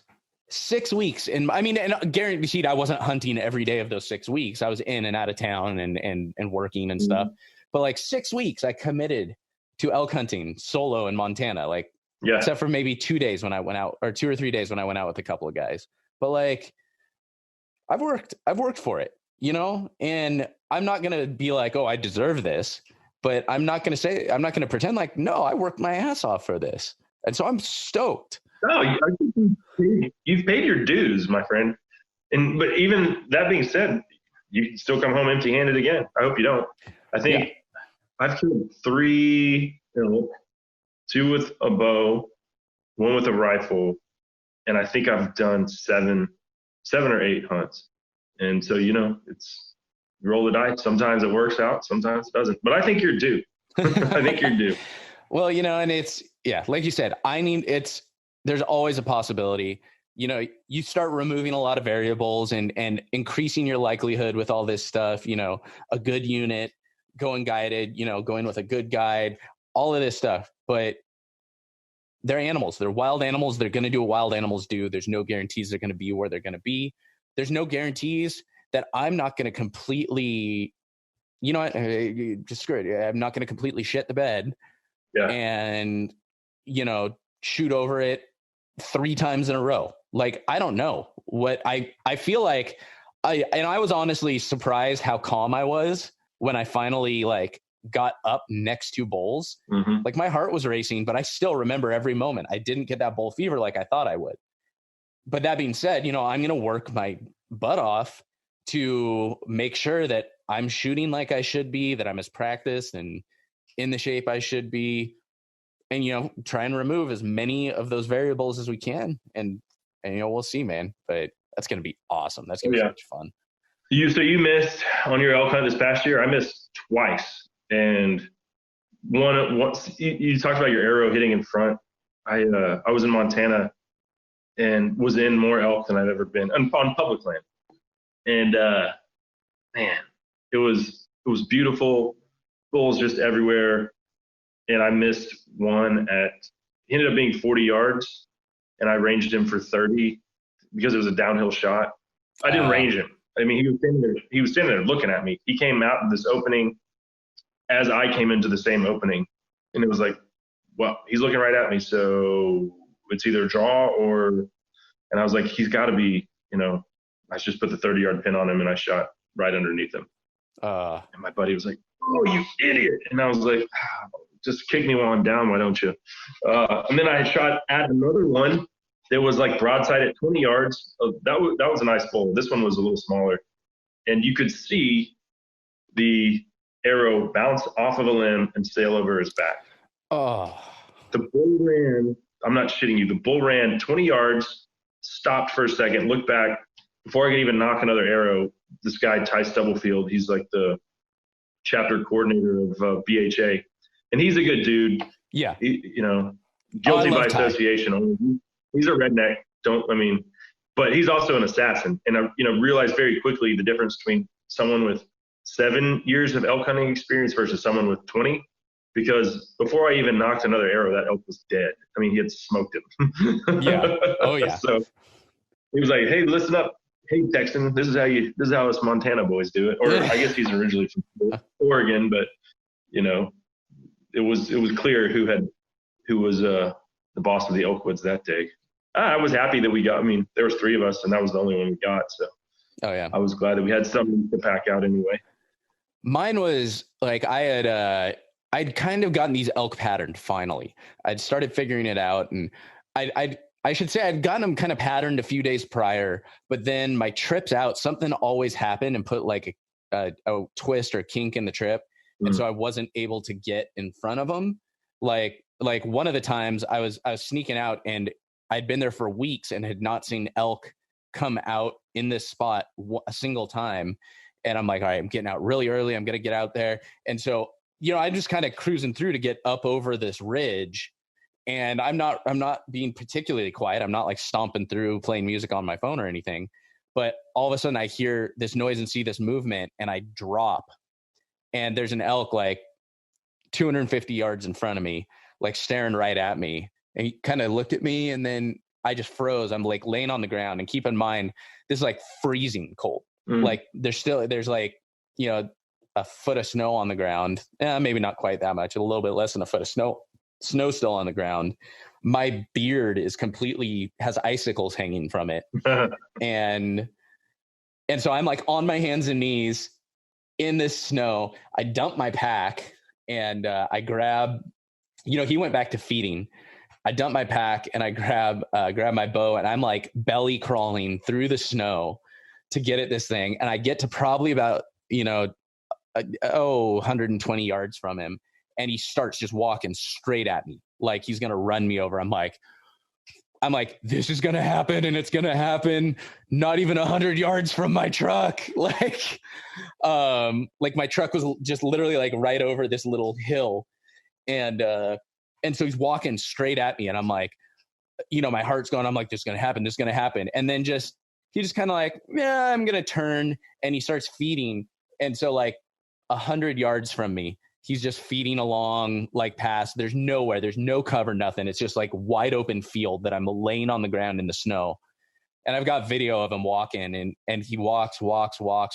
6 weeks. And I mean, and guaranteed I wasn't hunting every day of those 6 weeks. I was in and out of town and working and stuff. But like 6 weeks I committed to elk hunting solo in Montana. Like Yeah. Except for maybe 2 days when I went out, or 2 or 3 days when I went out with a couple of guys. But like, I've worked for it, you know, and I'm not going to be like, oh, I deserve this, but I'm not going to pretend like, no, I worked my ass off for this. And so I'm stoked. No, I think you've paid your dues, my friend. But even that being said, you can still come home empty-handed again. I hope you don't. I think I've killed 3 elk, 2 with a bow, 1 with a rifle, and I think I've done 7 or 8 hunts. And so, you know, it's roll the dice. Sometimes it works out, sometimes it doesn't. But I think you're due. I think you're due. Well, you know, and it's, like you said, there's always a possibility. You know, you start removing a lot of variables and increasing your likelihood with all this stuff, you know, a good unit, going guided, you know, going with a good guide, all of this stuff. But they're animals. They're wild animals. They're going to do what wild animals do. There's no guarantees they're going to be where they're going to be. There's no guarantees that I'm not going to completely, you know, just screw it. I'm not going to completely shit the bed and, you know, shoot over it 3 times in a row. Like, I don't know what I feel like. I was honestly surprised how calm I was when I finally like got up next to bulls. Mm-hmm. Like, my heart was racing, but I still remember every moment. I didn't get that bull fever like I thought I would. But that being said, you know, I'm going to work my butt off to make sure that I'm shooting like I should be, that I'm as practiced and in the shape I should be, and, you know, try and remove as many of those variables as we can. And you know, we'll see, man. But that's going to be awesome. That's going to be so much fun. So you missed on your elk hunt this past year. I missed twice. And once you talked about your arrow hitting in front. I was in Montana and was in more elk than I've ever been on public land. And man, it was beautiful. Bulls just everywhere. And I missed one he ended up being 40 yards, and I ranged him for 30 because it was a downhill shot. I didn't range him. I mean, he was standing there looking at me. He came out of this opening as I came into the same opening, and it was like, well, he's looking right at me. So it's either draw and I was like, he's got to be, you know, I just put the 30-yard pin on him and I shot right underneath him. And my buddy was like, oh, you idiot. And I was like, just kick me while I'm down, why don't you? And then I shot at another one that was like broadside at 20 yards. That was a nice bull. This one was a little smaller. And you could see the arrow bounce off of a limb and sail over his back. The bull ran, I'm not shitting you, the bull ran 20 yards, stopped for a second, looked back. Before I could even knock another arrow, this guy, Ty Stubblefield, he's like the chapter coordinator of BHA. And he's a good dude. Yeah. You know, guilty by association. He's a redneck. But he's also an assassin. And I, you know, realized very quickly the difference between someone with 7 years of elk hunting experience versus someone with 20. Because before I even knocked another arrow, that elk was dead. I mean, he had smoked him. Yeah. Oh yeah. So he was like, "Hey, listen up. Hey, Texan, this is how us Montana boys do it." Or I guess he's originally from Oregon, but you know, it was clear who was the boss of the Elkwoods that day. I was happy that we got. I mean, there was 3 of us, and that was the only one we got. So, I was glad that we had something to pack out anyway. Mine was like I'd kind of gotten these elk patterned finally. I'd started figuring it out, and I should say I'd gotten them kind of patterned a few days prior, but then my trips out, something always happened and put like a twist or kink in the trip. Mm-hmm. And so I wasn't able to get in front of them. Like one of the times I was sneaking out, and I'd been there for weeks and had not seen elk come out in this spot a single time. And I'm like, all right, I'm getting out really early. I'm going to get out there. And so, you know, I'm just kind of cruising through to get up over this ridge. And I'm not being particularly quiet. I'm not like stomping through playing music on my phone or anything. But all of a sudden I hear this noise and see this movement, and I drop. And there's an elk like 250 yards in front of me, like staring right at me. And he kind of looked at me, and then I just froze. I'm like laying on the ground. And keep in mind, this is like freezing cold. Like there's like, you know, a foot of snow on the ground. Maybe not quite that much, a little bit less than a foot of snow still on the ground. my beard is completely has icicles hanging from it. and so I'm like on my hands and knees in this snow. I dump my pack and I grab, he went back to feeding. I dump my pack and I grab my bow, and I'm like belly crawling through the snow to get at this thing. And I get to probably about, 120 yards from him. And he starts just walking straight at me like he's going to run me over. I'm like, this is going to happen, and it's going to happen not even 100 yards from my truck. Like my truck was just literally like right over this little hill. And so he's walking straight at me, and I'm like, my heart's going, I'm like, this is going to happen. And then he just kind of like, yeah, I'm going to turn, and he starts feeding. And so like 100 yards from me, he's just feeding along, like past, there's no cover, nothing. It's just like wide open field that I'm laying on the ground in the snow. And I've got video of him walking, and he walks,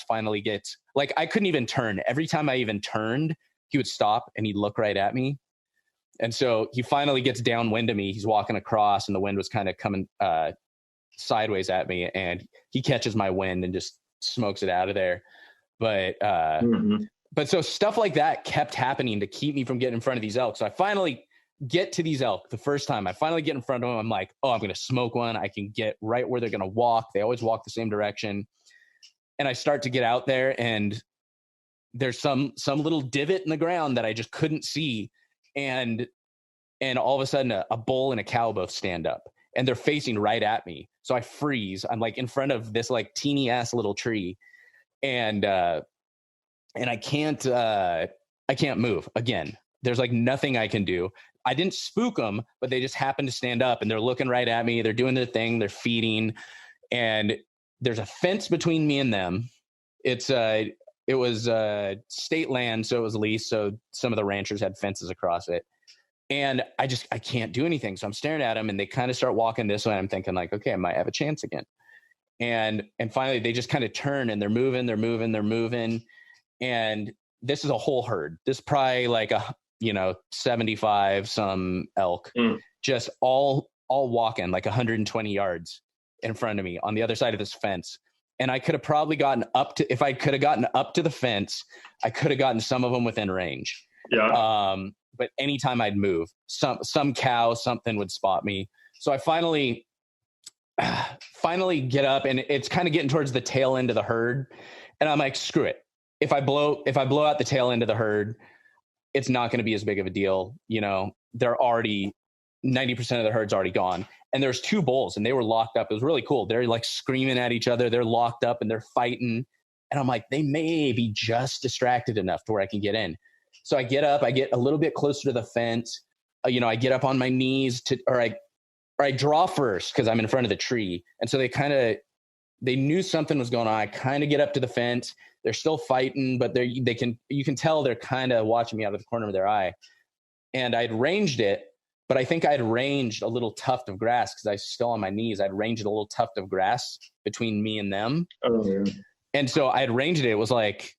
finally gets, like, I couldn't even turn. Every time I even turned, he would stop and he'd look right at me. And so he finally gets downwind of me. He's walking across, and the wind was kind of coming sideways at me, and he catches my wind and just smokes it out of there. But but so stuff like that kept happening to keep me from getting in front of these elk. So I finally get to these elk the first time. I finally get in front of them. I'm like, oh, I'm going to smoke one. I can get right where they're going to walk. They always walk the same direction. And I start to get out there, and there's some little divot in the ground that I just couldn't see. And all of a sudden a bull and a cow both stand up, and they're facing right at me. So I freeze. I'm like in front of this like teeny ass little tree. And I can't move again. There's like nothing I can do. I didn't spook them, but they just happened to stand up, and they're looking right at me. They're doing their thing. They're feeding, and there's a fence between me and them. It was state land, so it was leased. So some of the ranchers had fences across it, and I can't do anything. So I'm staring at them, and they kind of start walking this way. I'm thinking like, okay, I might have a chance again. And finally they just kind of turn, and they're moving. And this is a whole herd. This is probably like 75 some elk, just all walking like 120 yards in front of me on the other side of this fence. And I could have probably gotten if I could have gotten up to the fence, I could have gotten some of them within range. Yeah. But anytime I'd move, some cow, something would spot me. So I finally get up, and it's kind of getting towards the tail end of the herd. And I'm like, screw it. If I blow out the tail end of the herd, it's not going to be as big of a deal. They're already 90% of the herd's already gone. And there's two bulls, and they were locked up. It was really cool. They're like screaming at each other. They're locked up and they're fighting. And I'm like, they may be just distracted enough to where I can get in. So I get up, I get a little bit closer to the fence. I get up on my knees or I draw first because I'm in front of the tree. And so they knew something was going on. I kind of get up to the fence. They're still fighting, but you can tell they're kind of watching me out of the corner of their eye. And I'd ranged it, but I think I'd ranged a little tuft of grass because I was still on my knees. I'd ranged a little tuft of grass between me and them. Oh, yeah. And so I had ranged it. It was like,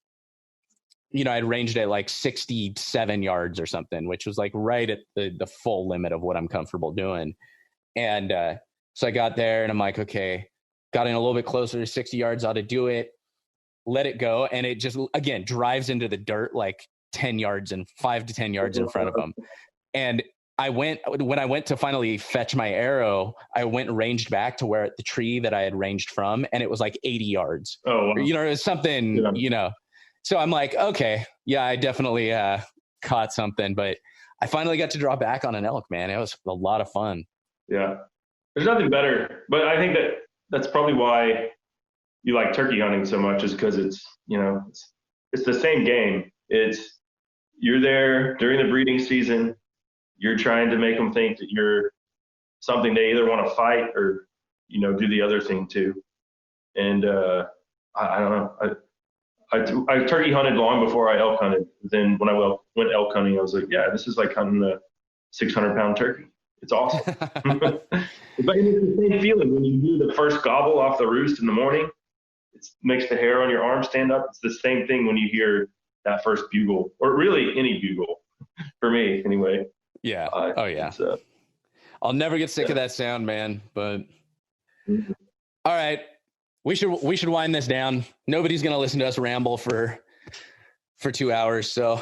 I'd ranged it like 67 yards or something, which was like right at the full limit of what I'm comfortable doing. And so I got there, and I'm like, okay, got in a little bit closer to 60 yards, ought to do it, let it go. And it just, again, drives into the dirt like 5 to 10 yards in front of them. And when I went to finally fetch my arrow, I went and ranged back to where the tree that I had ranged from, and it was like 80 yards. Oh, wow. It was something, So I'm like, okay, yeah, I definitely caught something, but I finally got to draw back on an elk, man. It was a lot of fun. Yeah. There's nothing better, but I think that's probably why you like turkey hunting so much, is because it's the same game. You're there during the breeding season. You're trying to make them think that you're something they either want to fight or, do the other thing too. And I don't know. I turkey hunted long before I elk hunted. Then when I went elk hunting, I was like, yeah, this is like hunting a 600-pound turkey. It's awesome. But it's the same feeling when you do the first gobble off the roost in the morning. It makes the hair on your arm stand up. It's the same thing when you hear that first bugle, or really any bugle, for me anyway. Yeah. Yeah. I'll never get sick of that sound, man. But all right, we should wind this down. Nobody's gonna listen to us ramble for 2 hours. So,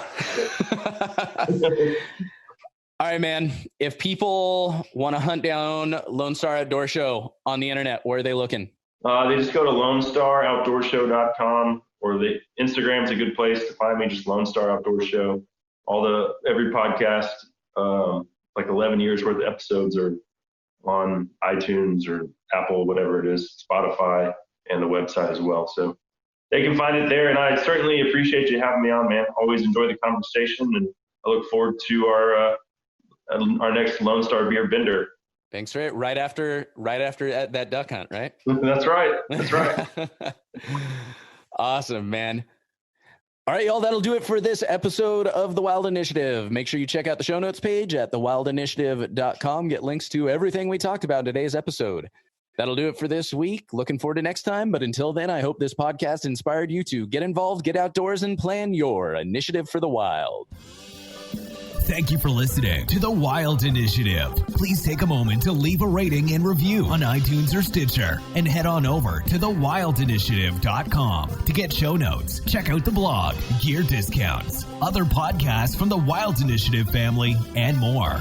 all right, man. If people want to hunt down Lonestar Outdoor Show on the internet, where are they looking? They just go to lonestaroutdoorshow.com, or the Instagram's a good place to find me. Just Lonestar Outdoor Show. Every podcast, like 11 years worth of episodes are on iTunes or Apple, whatever it is, Spotify, and the website as well. So they can find it there. And I certainly appreciate you having me on, man. Always enjoy the conversation, and I look forward to our next Lone Star beer bender. Thanks for it. Right after that duck hunt, right? That's right. Awesome, man. All right, y'all, that'll do it for this episode of The Wild Initiative. Make sure you check out the show notes page at thewildinitiative.com. Get links to everything we talked about in today's episode. That'll do it for this week. Looking forward to next time. But until then, I hope this podcast inspired you to get involved, get outdoors, and plan your initiative for the wild. Thank you for listening to The Wild Initiative. Please take a moment to leave a rating and review on iTunes or Stitcher, and head on over to thewildinitiative.com to get show notes, check out the blog, gear discounts, other podcasts from the Wild Initiative family, and more.